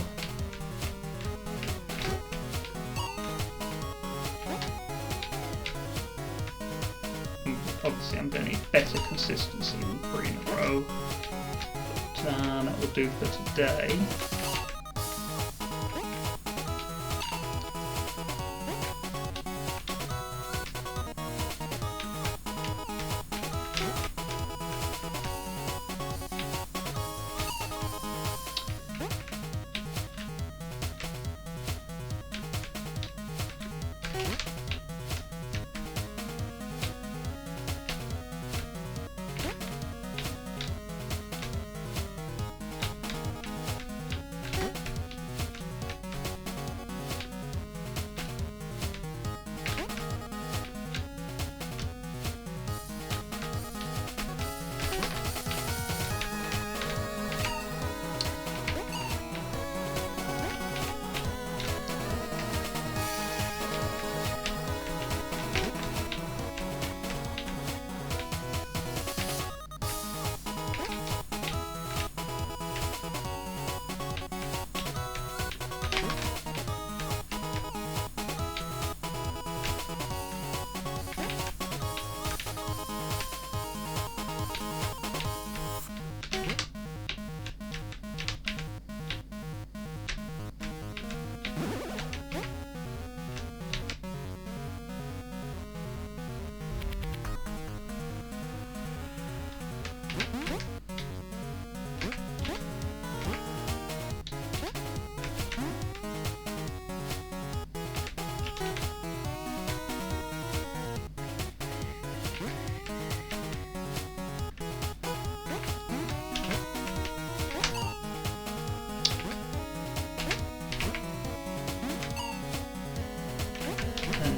Obviously I'm going to need better consistency than 3 in a row, but that will do for today.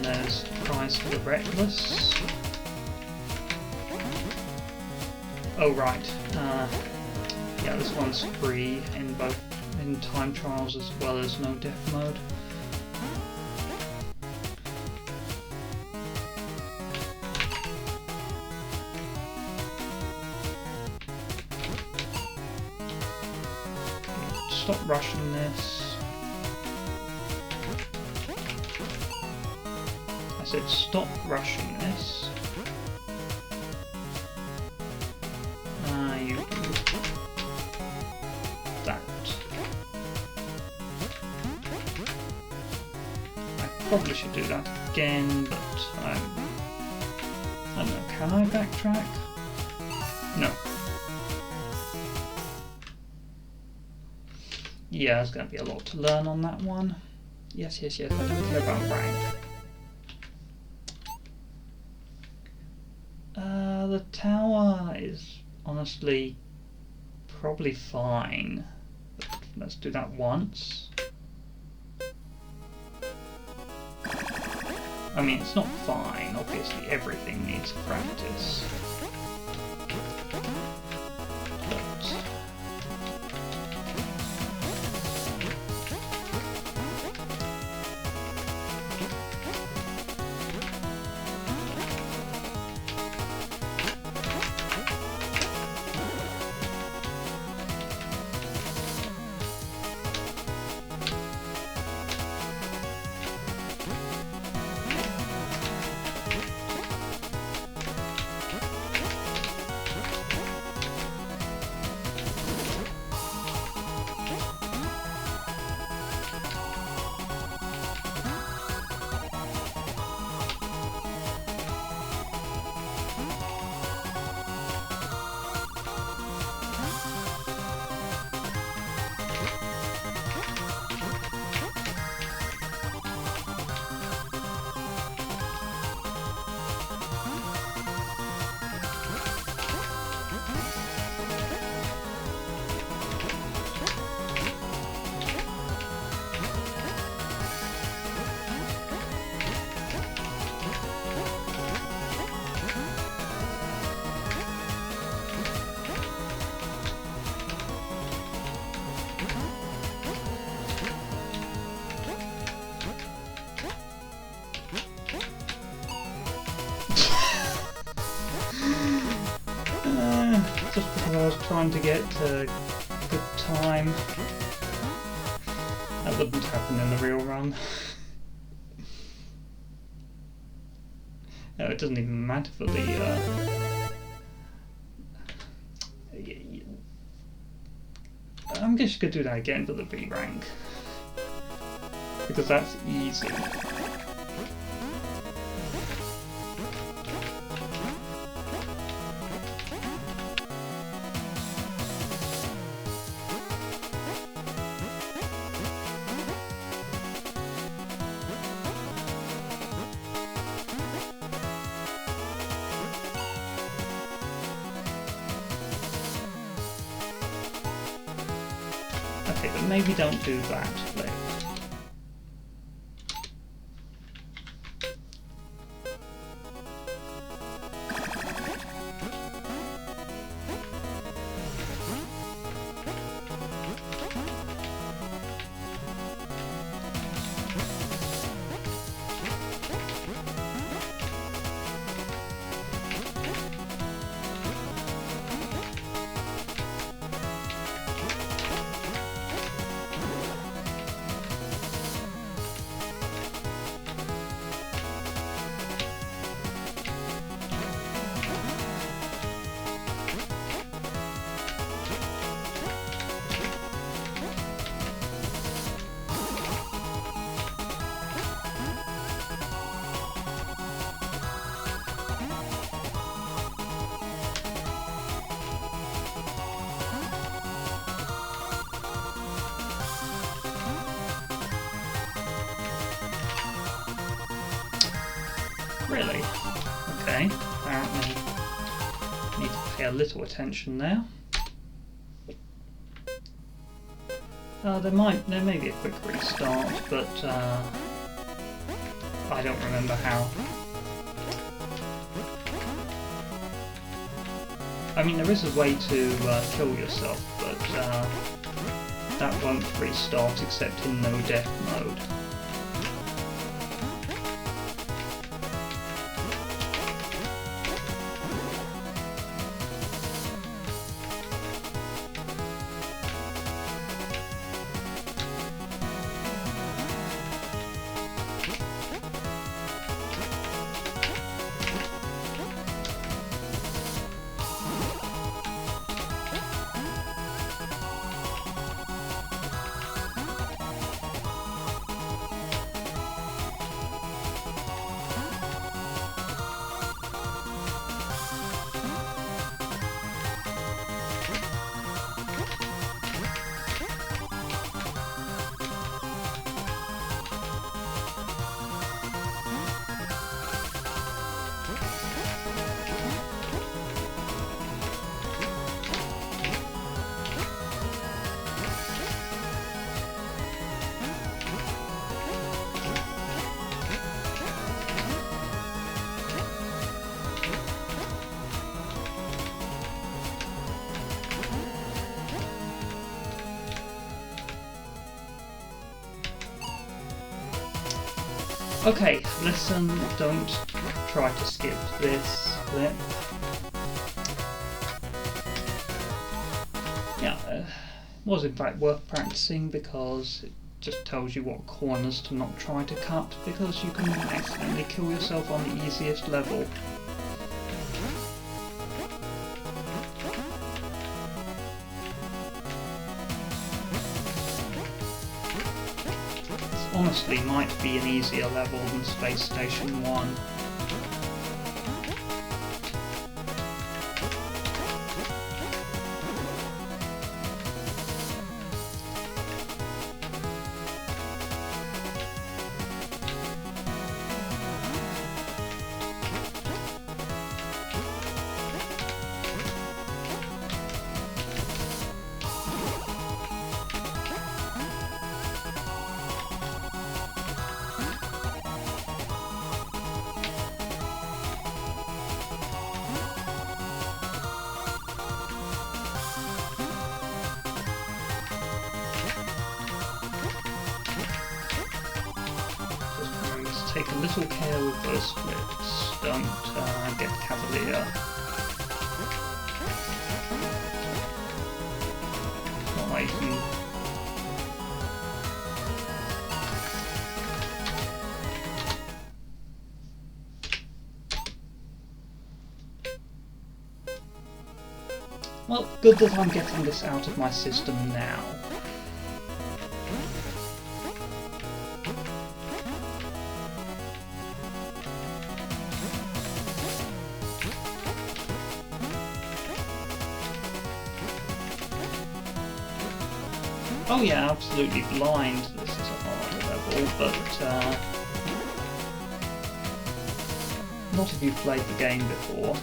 There's the prize for the Reckless. Oh right, yeah, this one's free in both in time trials as well as no death mode. Okay, stop rushing this. said stop rushing this. You do that. I probably should do that again, but I don't know, can I backtrack? No. Yeah, there's going to be a lot to learn on that one. Yes, I don't care about rank. The tower is honestly probably fine. But let's do that once. I mean, it's not fine, obviously everything needs practice. Just because I was trying to get a good time. That wouldn't happen in the real run. No, it doesn't even matter for the I'm just going to do that again for the V rank, because that's easy. Okay, but maybe don't do that left. Really? Okay, apparently need to pay a little attention there. There may be a quick restart, but I don't remember how. I mean, there is a way to kill yourself, but that won't restart except in no death mode. Okay, listen, don't try to skip this clip. Yeah, was in fact worth practicing because it just tells you what corners to not try to cut, because you can accidentally kill yourself on the easiest level. This honestly might be an easier level than Space Station 1. Take a little care with those splits, don't get cavalier. Not like you can... Well, good that I'm getting this out of my system now. Oh yeah, absolutely blind. This is a harder level, but not if you've played the game before.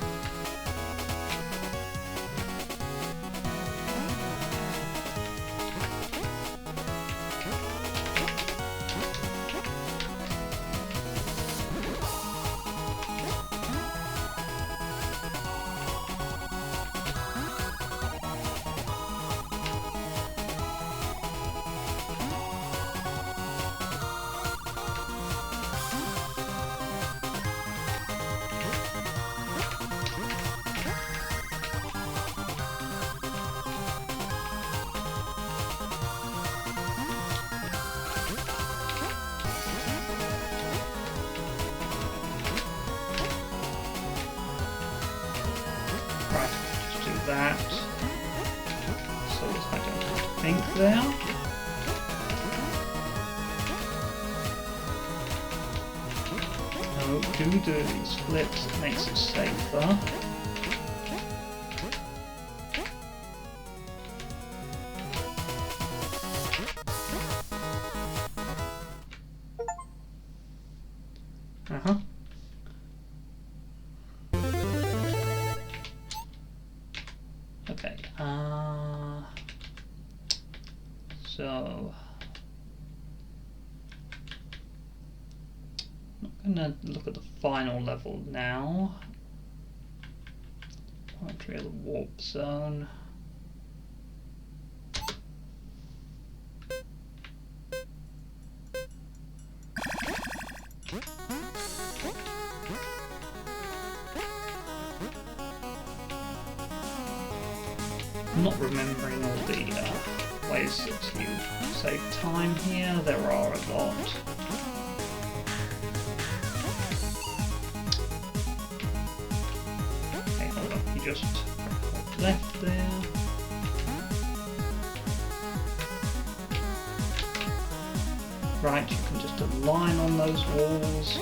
Right, just do that, so that I don't have to think there. No, do these flips, it makes it safer. Okay, so I'm going to look at the final level now. Poetry of the warp zone. I'm not remembering all the ways that you save time here. There are a lot. Okay, hold on. You just hold left there. Right, you can just align on those walls.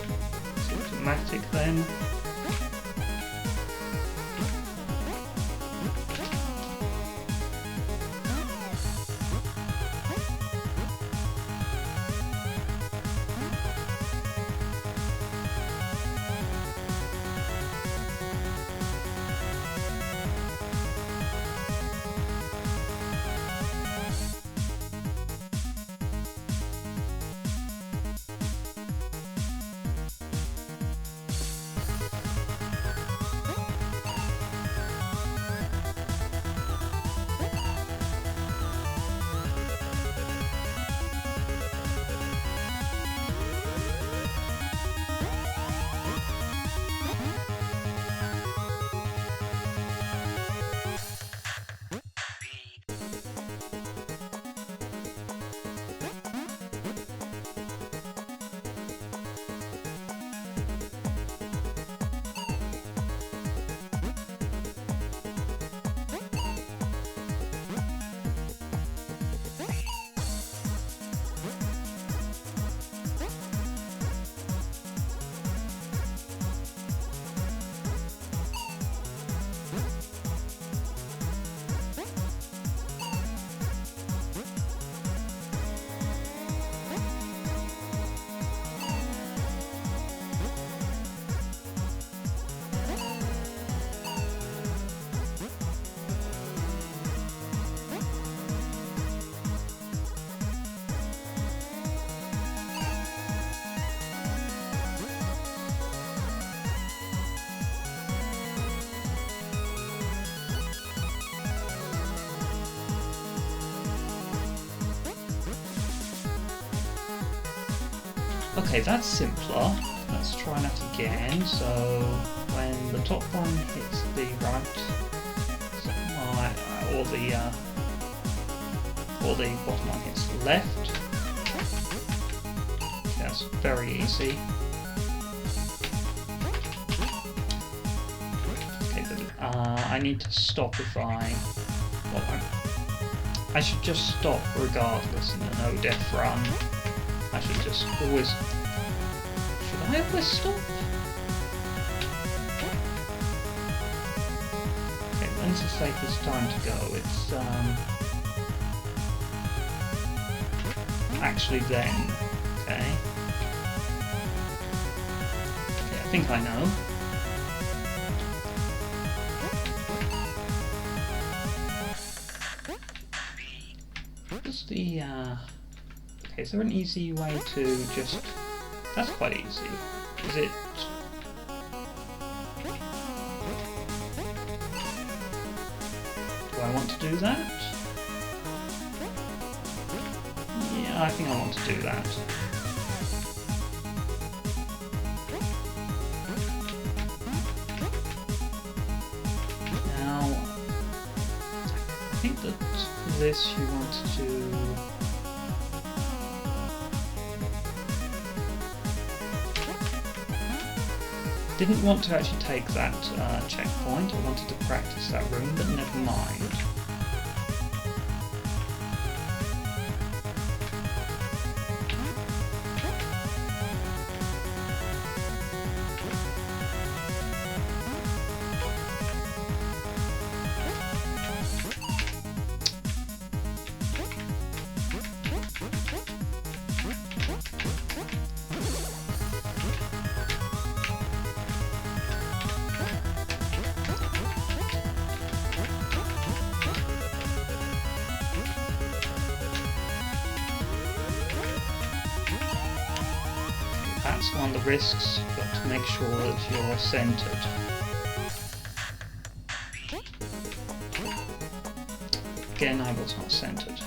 It's automatic then. Okay, that's simpler. Let's try that again. So when the top one hits the right, or the bottom one hits the left. Okay, that's very easy. Okay, but I need to stop if I should just stop regardless in a no-death run. I should just always... Should I always stop? Okay, when's the safest time to go? It's actually then. Okay. Okay, I think I know. What's the okay, is there an easy way to just... That's quite easy. Is it... Do I want to do that? Yeah, I think I want to do that. Now, I think that for this you want to... Didn't want to actually take that checkpoint. I wanted to practice that room, but never mind. That's one of the risks. You've got to make sure that you're centered. Again, I was not centered.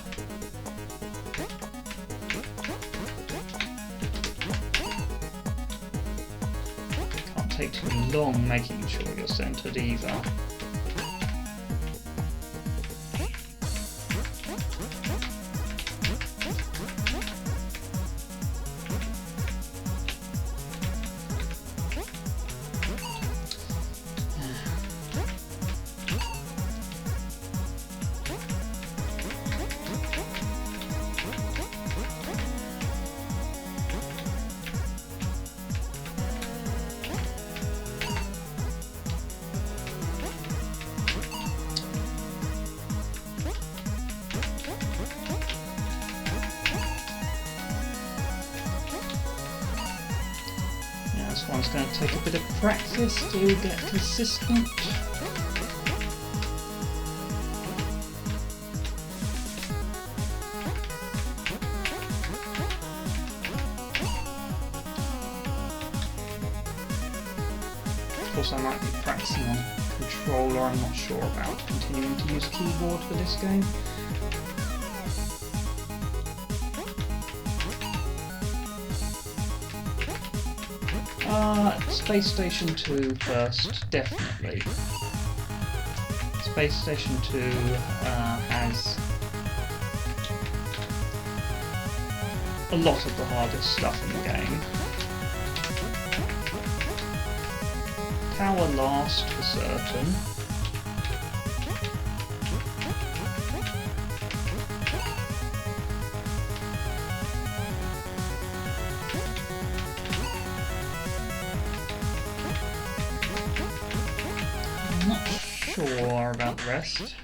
Can't take too long making sure you're centered either. This one's going to take a bit of practice to get consistent. Of course, I might be practicing on controller. I'm not sure about continuing to use keyboard for this game. Space Station 2 first, definitely. Space Station 2 has a lot of the hardest stuff in the game. Tower last for certain. I'm not sure about the rest.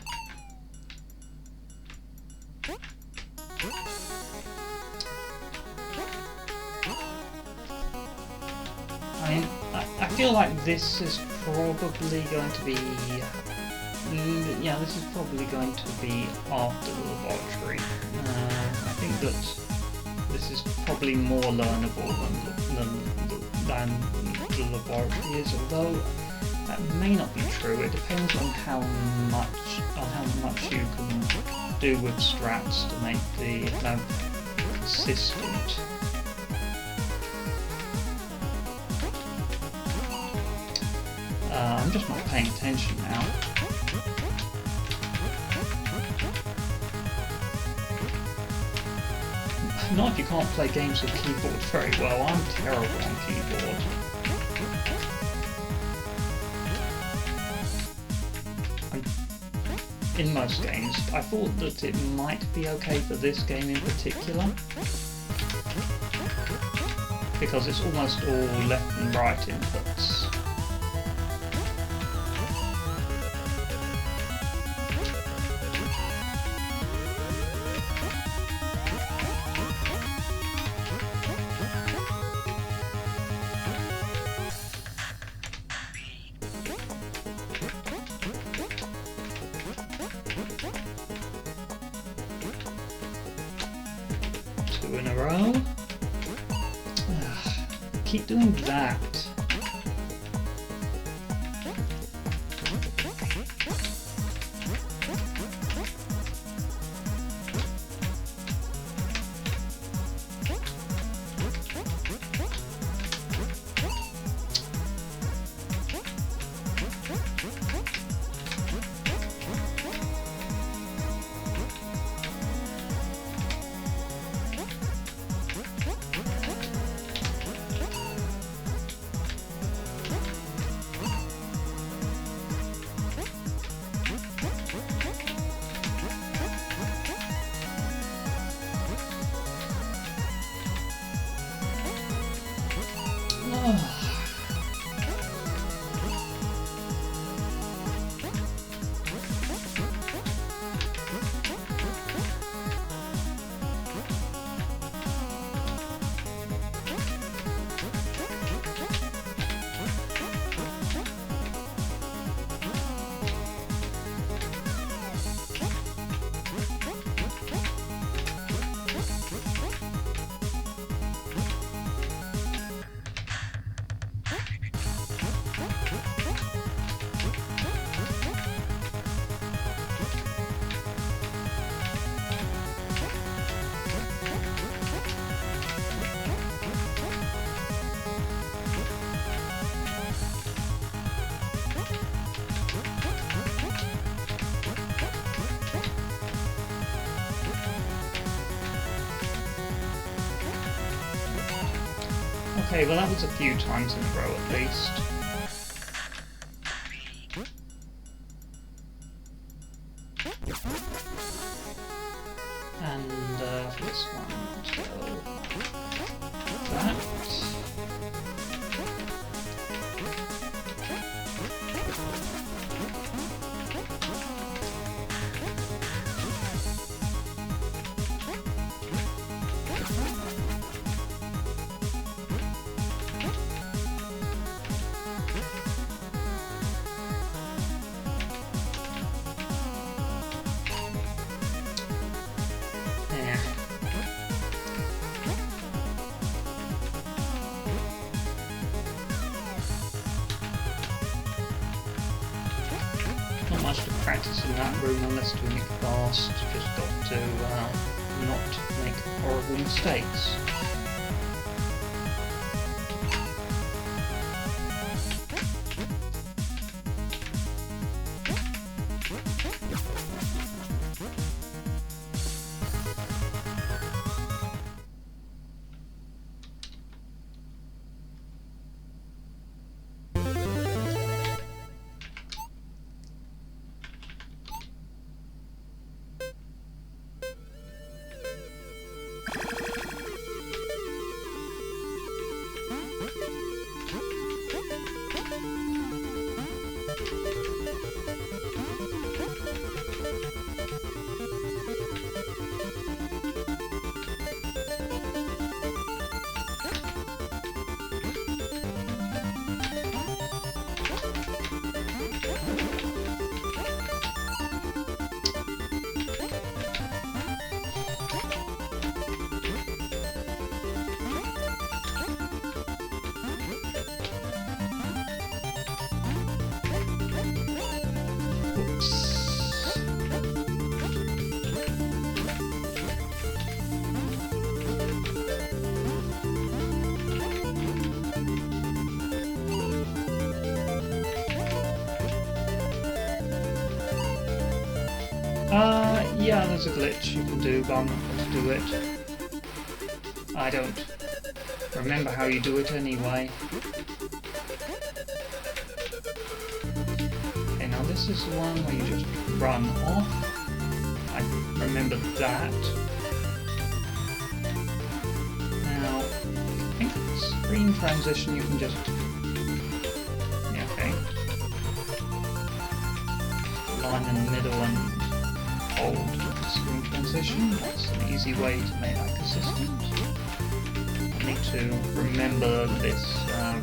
I feel like this is probably going to be... yeah, this is probably going to be after the laboratory. I think that this is probably more learnable than the laboratory is, although that may not be true. It depends on how much you can do with strats to make the lab consistent. I'm just not paying attention now. Not if you can't play games with keyboard very well. I'm terrible on keyboard. In most games. I thought that it might be okay for this game in particular, because it's almost all left and right inputs. Two in a row. Keep doing that. Okay, well that was a few times in a row at least. And for this one, so that. Not much to practice in that room unless doing it fast. Just got to not make horrible mistakes. Yeah, there's a glitch you can do, but I'm not going to do it. I don't remember how you do it anyway. Okay, now this is the one where you just run off. I remember that. Now, I think screen transition you can just... yeah, okay. Line in the middle and hold the screen transition. That's an easy way to make that consistent. I need to remember this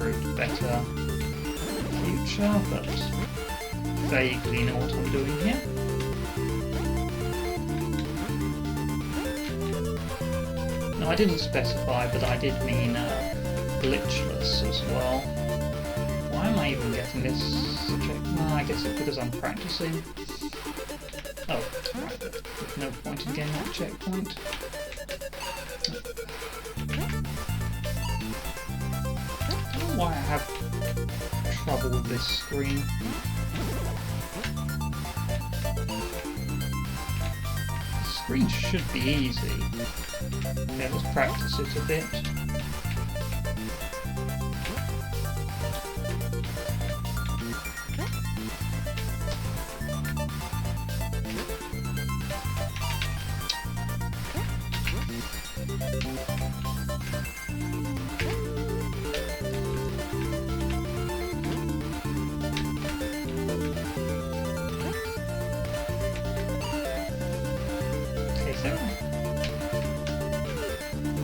route better in the future, but vaguely know what I'm doing here. No, I didn't specify, but I did mean glitchless as well. Why am I even getting this check? No, I guess it's because I'm practicing. Oh, right, there's no point in getting that checkpoint. I don't know why I have trouble with this screen. The screen should be easy. Okay, let's practice it a bit.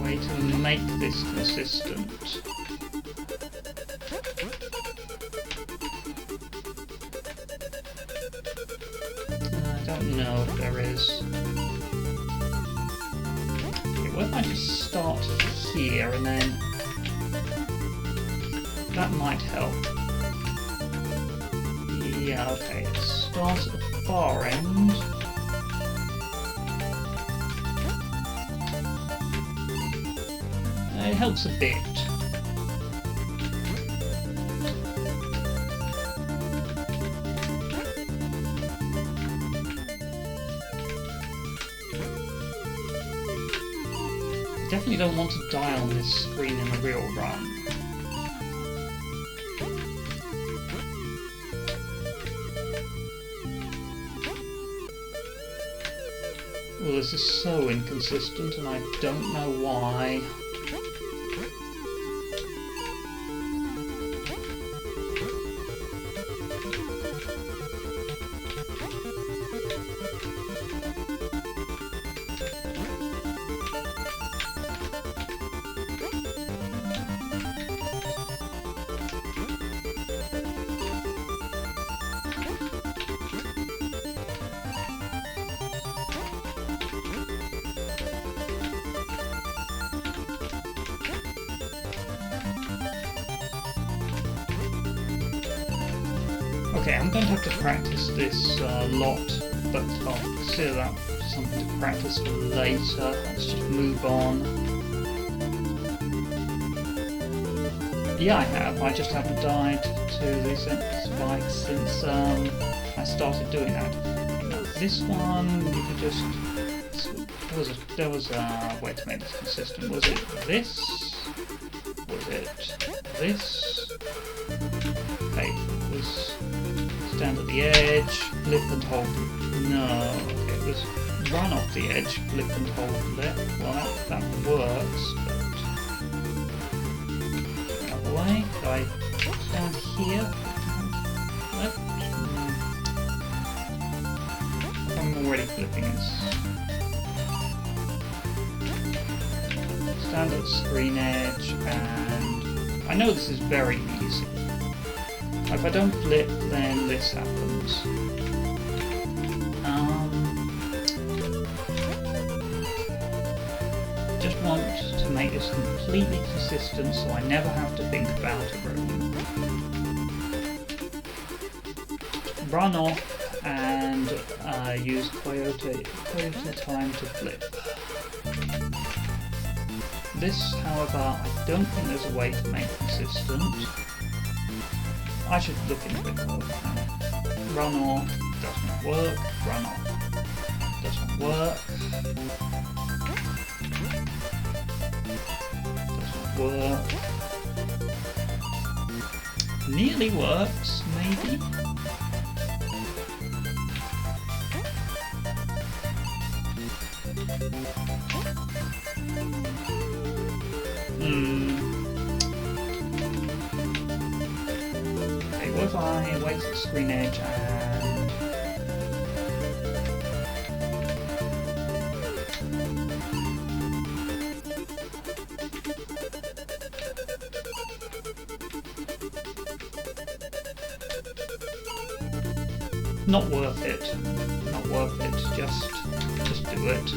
Way to make this consistent. I don't know if there is. Okay, what if I just start here and then that might help. Yeah, okay, start at the far end. It helps a bit. I definitely don't want to die on this screen in a real run. Well, this is so inconsistent and I don't know why. Okay, I'm going to have to practice this a lot, but I'll consider that something to practice for later. Let's just move on. Yeah, I have. I just haven't died to these spikes since I started doing that. Now, this one, you could just... There was a way to make this consistent. Was it this? Was it this? Okay, it was... stand at the edge, flip and hold. No, okay, it was run off the edge, flip and hold it. Well, that works, but another way. So I stand here, left. I'm already flipping this. Stand at the screen edge, and I know this is very easy. If I don't flip, then this happens. Just want to make this completely consistent so I never have to think about a room. Run off and use Coyote time to flip. This, however, I don't think there's a way to make consistent. I should look into it more. Run off, doesn't work, run off, doesn't work. Doesn't work. Nearly works, maybe. Okay, what if I wait at the screen edge and not worth it. Not worth it. Just do it.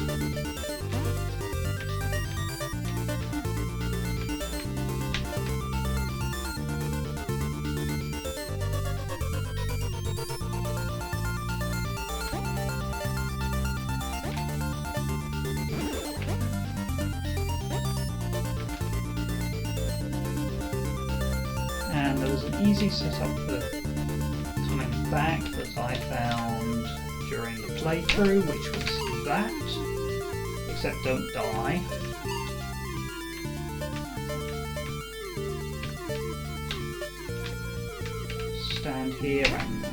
And there was an easy setup for coming back that I found during the playthrough, which was that, except don't die. Stand here and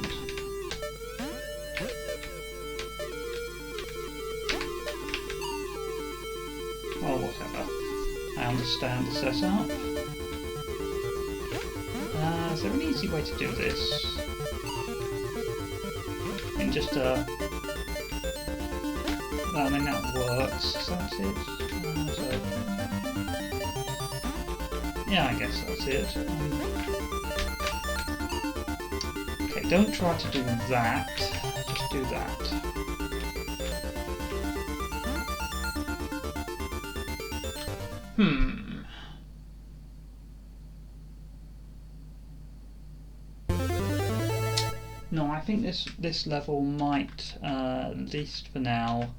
well, whatever. I understand the setup. Is there an easy way to do this? In just a... I mean, that works, so that's it. So... yeah, I guess that's it. Okay, don't try to do that, just do that. No, I think this level might, at least for now,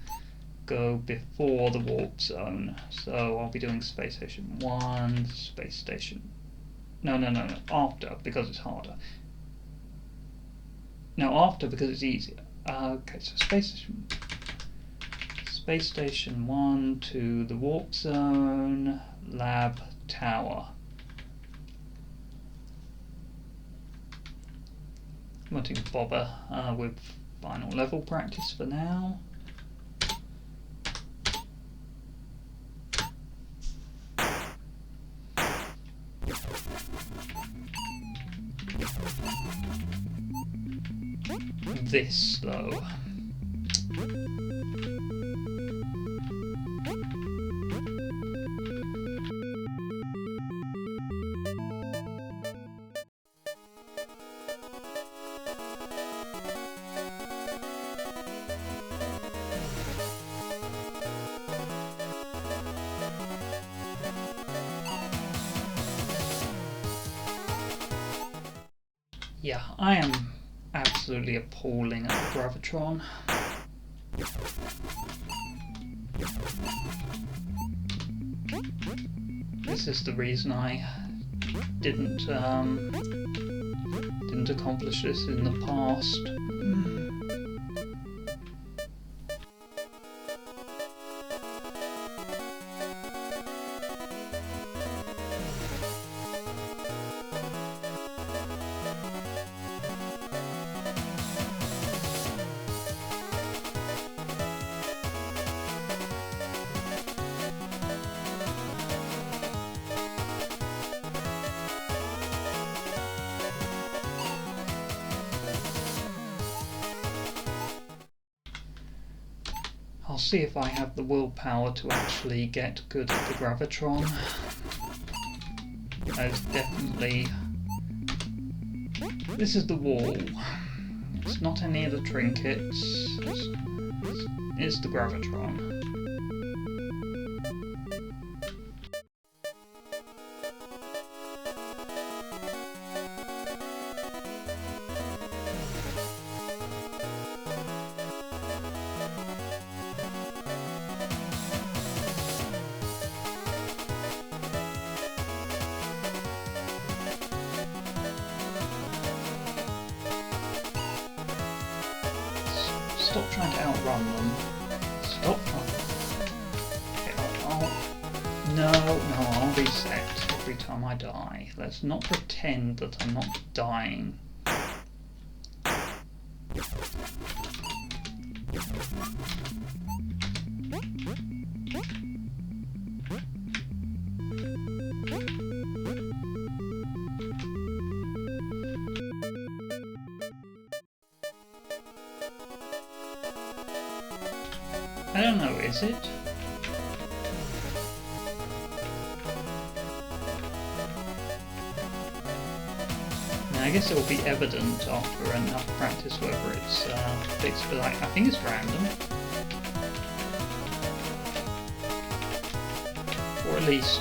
go before the warp zone. So I'll be doing Space Station 1, Space Station... No, after, because it's harder. No, after, because it's easier. Okay, so Space Station 1 to the warp zone, lab, tower. I won't even bother with final level practice for now. This though. Yeah, I am absolutely appalling at Gravitron. This is the reason I didn't accomplish this in the past. I'll see if I have the willpower to actually get good at the Gravitron. There's definitely... This is the wall. It's not any of the trinkets. It's the Gravitron. Stop trying to outrun them. I'll reset every time I die. Let's not pretend that I'm not dying. I don't know, is it? I guess it will be evident after enough practice whether it's fixed, but I think it's random. Or at least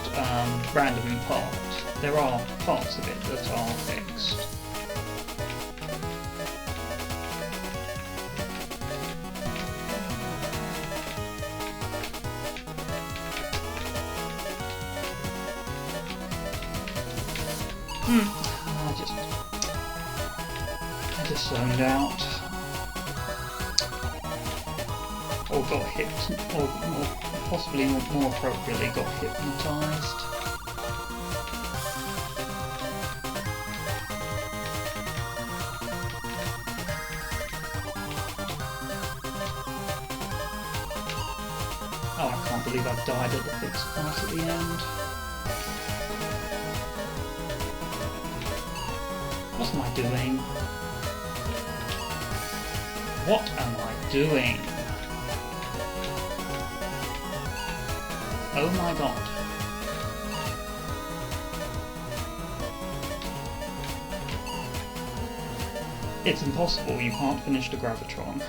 random in part. There are parts of it that are fixed. I just zoned out, or got hit, or possibly more appropriately got hypnotised. Oh, I can't believe I've died at the fixed part at the end. What am I doing? What am I doing? Oh my god. It's impossible, you can't finish the Gravitron.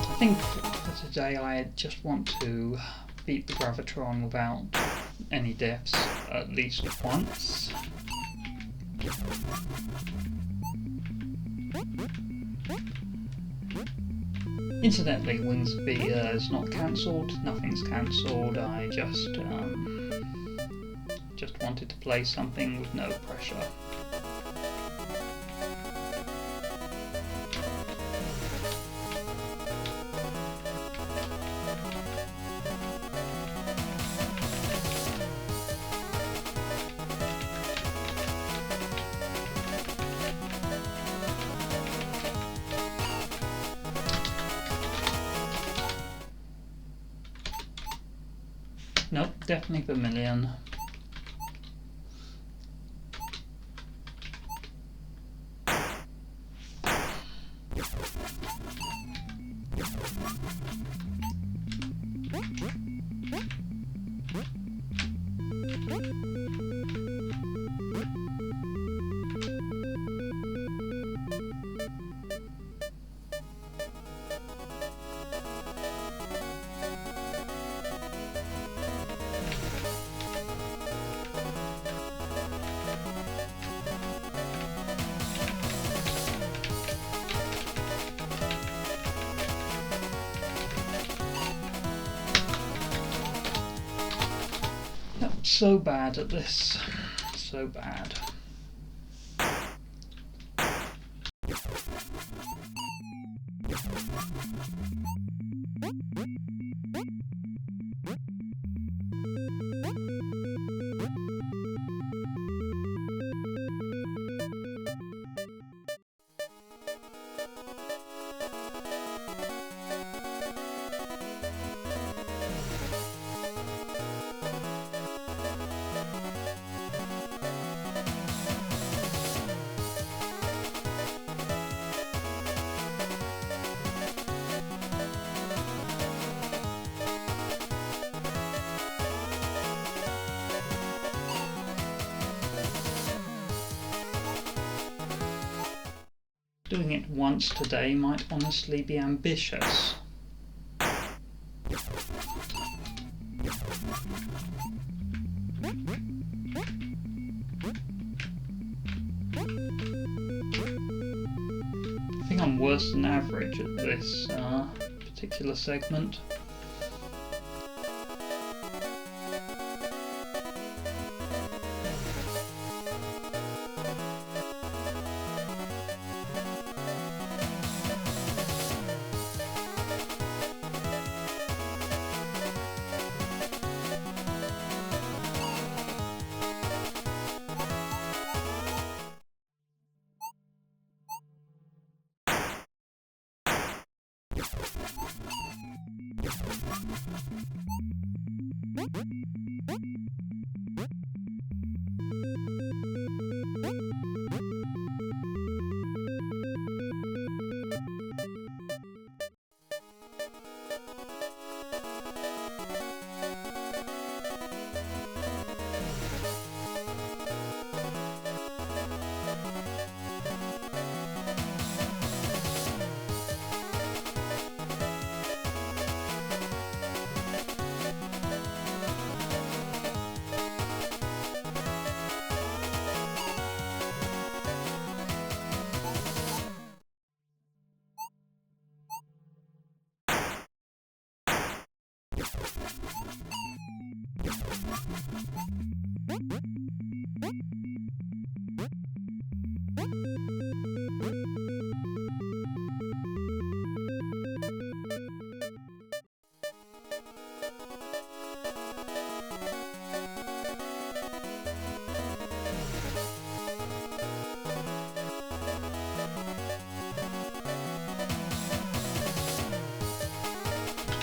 I think for today I just want to beat the Gravitron without any deaths at least once. Incidentally, Wings B is not cancelled, nothing's cancelled, I just wanted to play something with no pressure. definitely vermilion. So bad at this, so bad. Doing it once today might honestly be ambitious. I think I'm worse than average at this particular segment.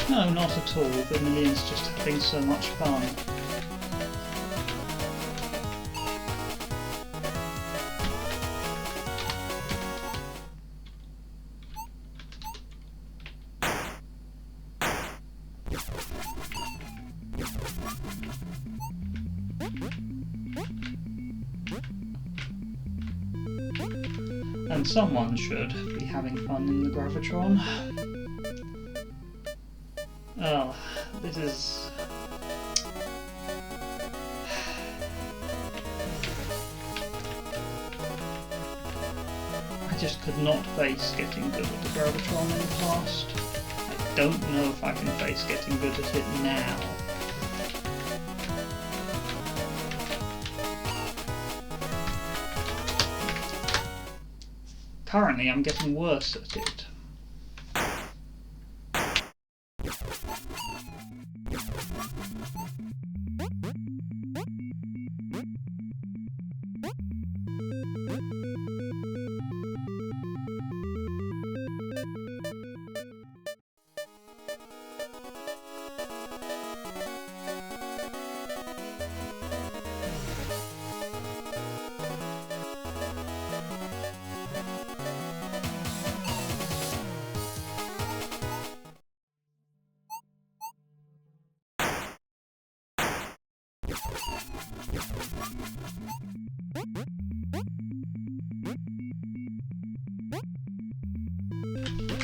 No, not at all. Vermilion's just having so much fun. And someone should be having fun in the Gravitron. Oh, this is... I just could not face getting good at the Gravitron in the past. I don't know if I can face getting good at it now. Currently I'm getting worse at it.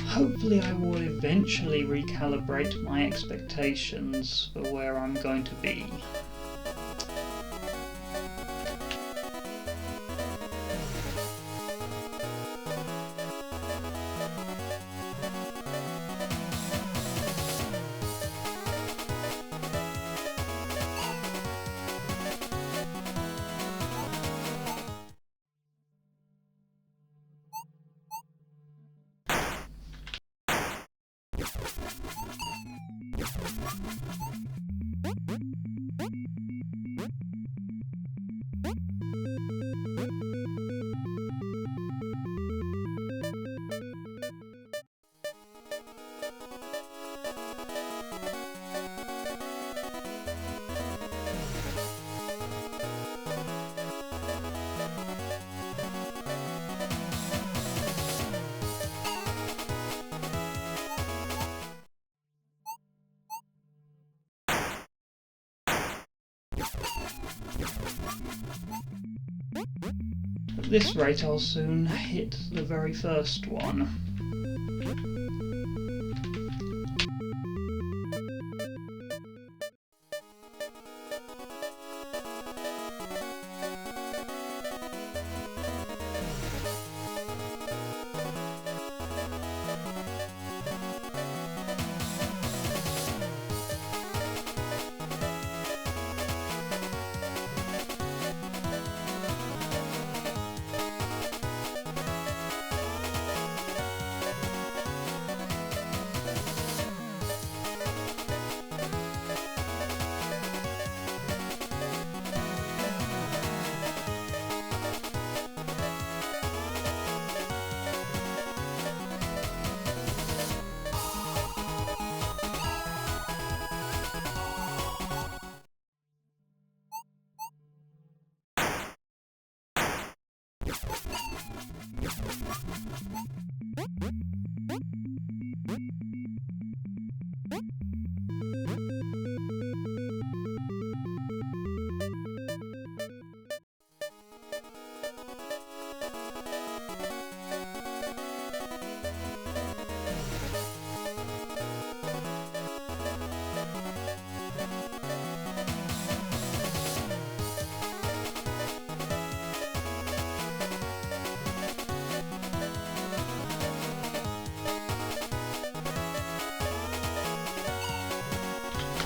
Hopefully I will eventually recalibrate my expectations for where I'm going to be. At this rate I'll soon hit the very first one.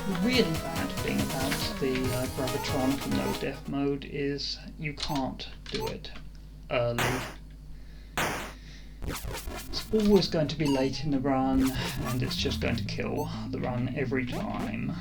The really bad thing about the Gravitron from no death mode is you can't do it early. It's always going to be late in the run, and it's just going to kill the run every time.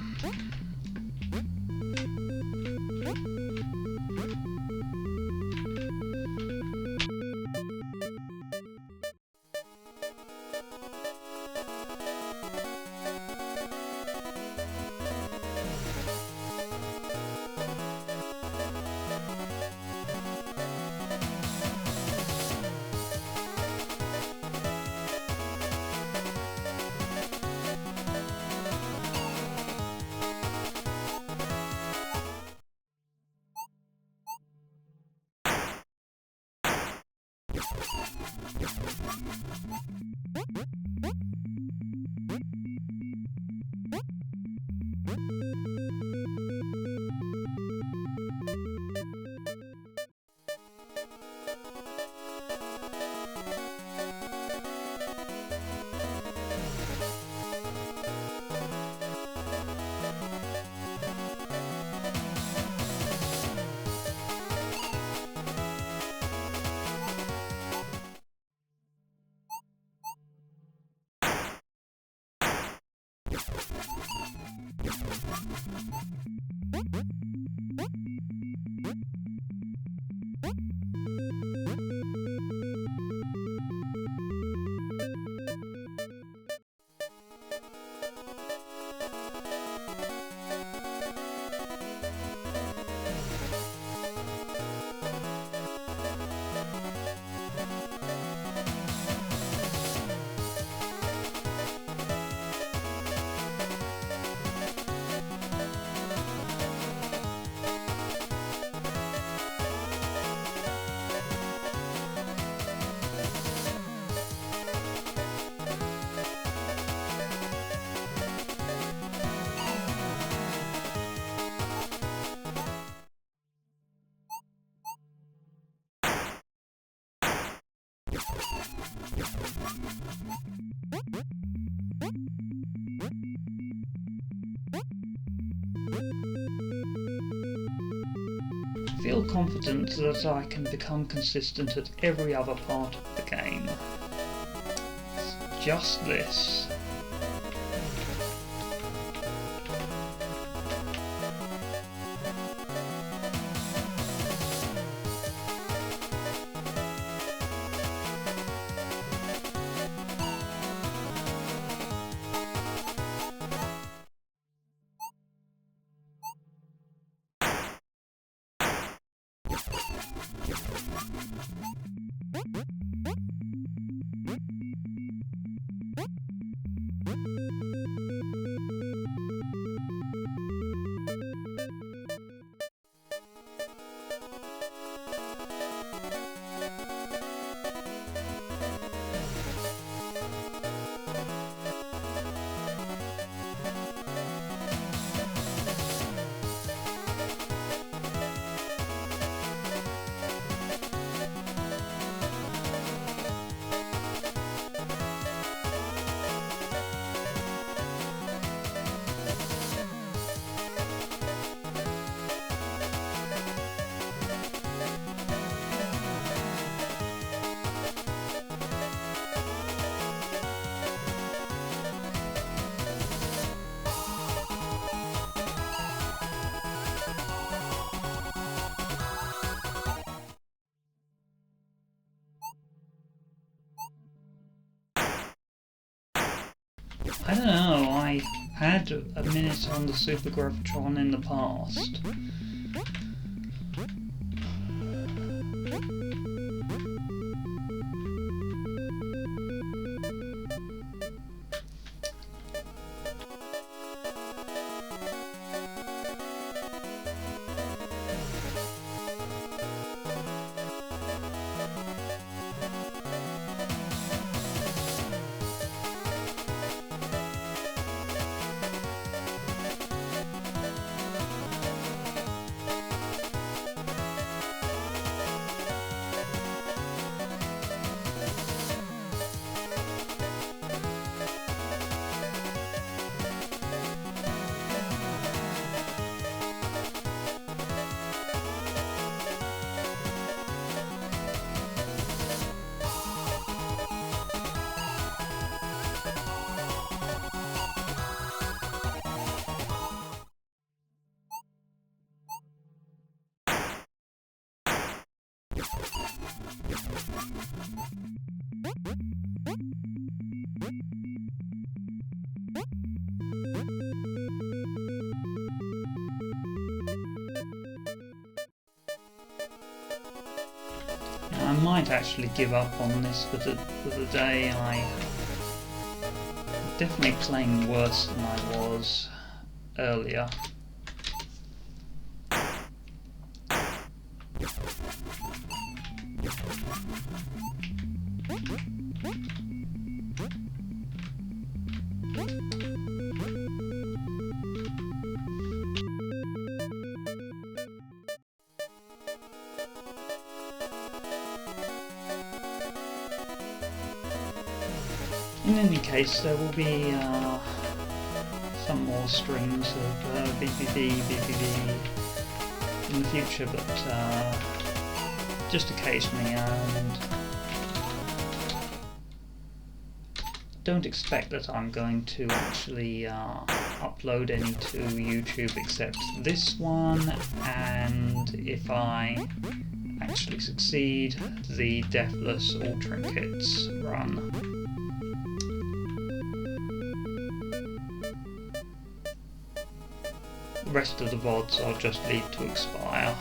I feel confident that I can become consistent at every other part of the game. It's just this. I don't know, I had a minute on the Super Gravitron in the past. I might actually give up on this for the day. I'm definitely playing worse than I was earlier. In any case, there will be some more streams of VVVVV in the future, but just occasionally, and don't expect that I'm going to actually upload any to YouTube except this one, and if I actually succeed, the Deathless All Trinkets run. The rest of the VODs I'll just leave to expire.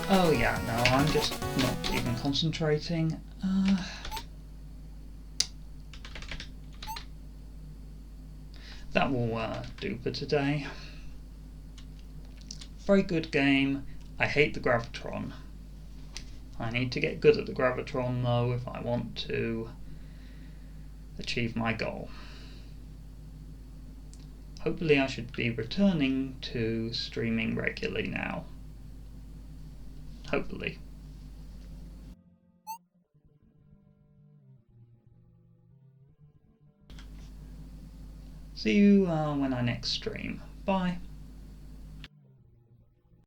Oh yeah, no, I'm just not even concentrating. That will do for today. Very good game. I hate the Gravitron. I need to get good at the Gravitron though if I want to achieve my goal. hopefully I should be returning to streaming regularly now. Hopefully. See you when I next stream. Bye.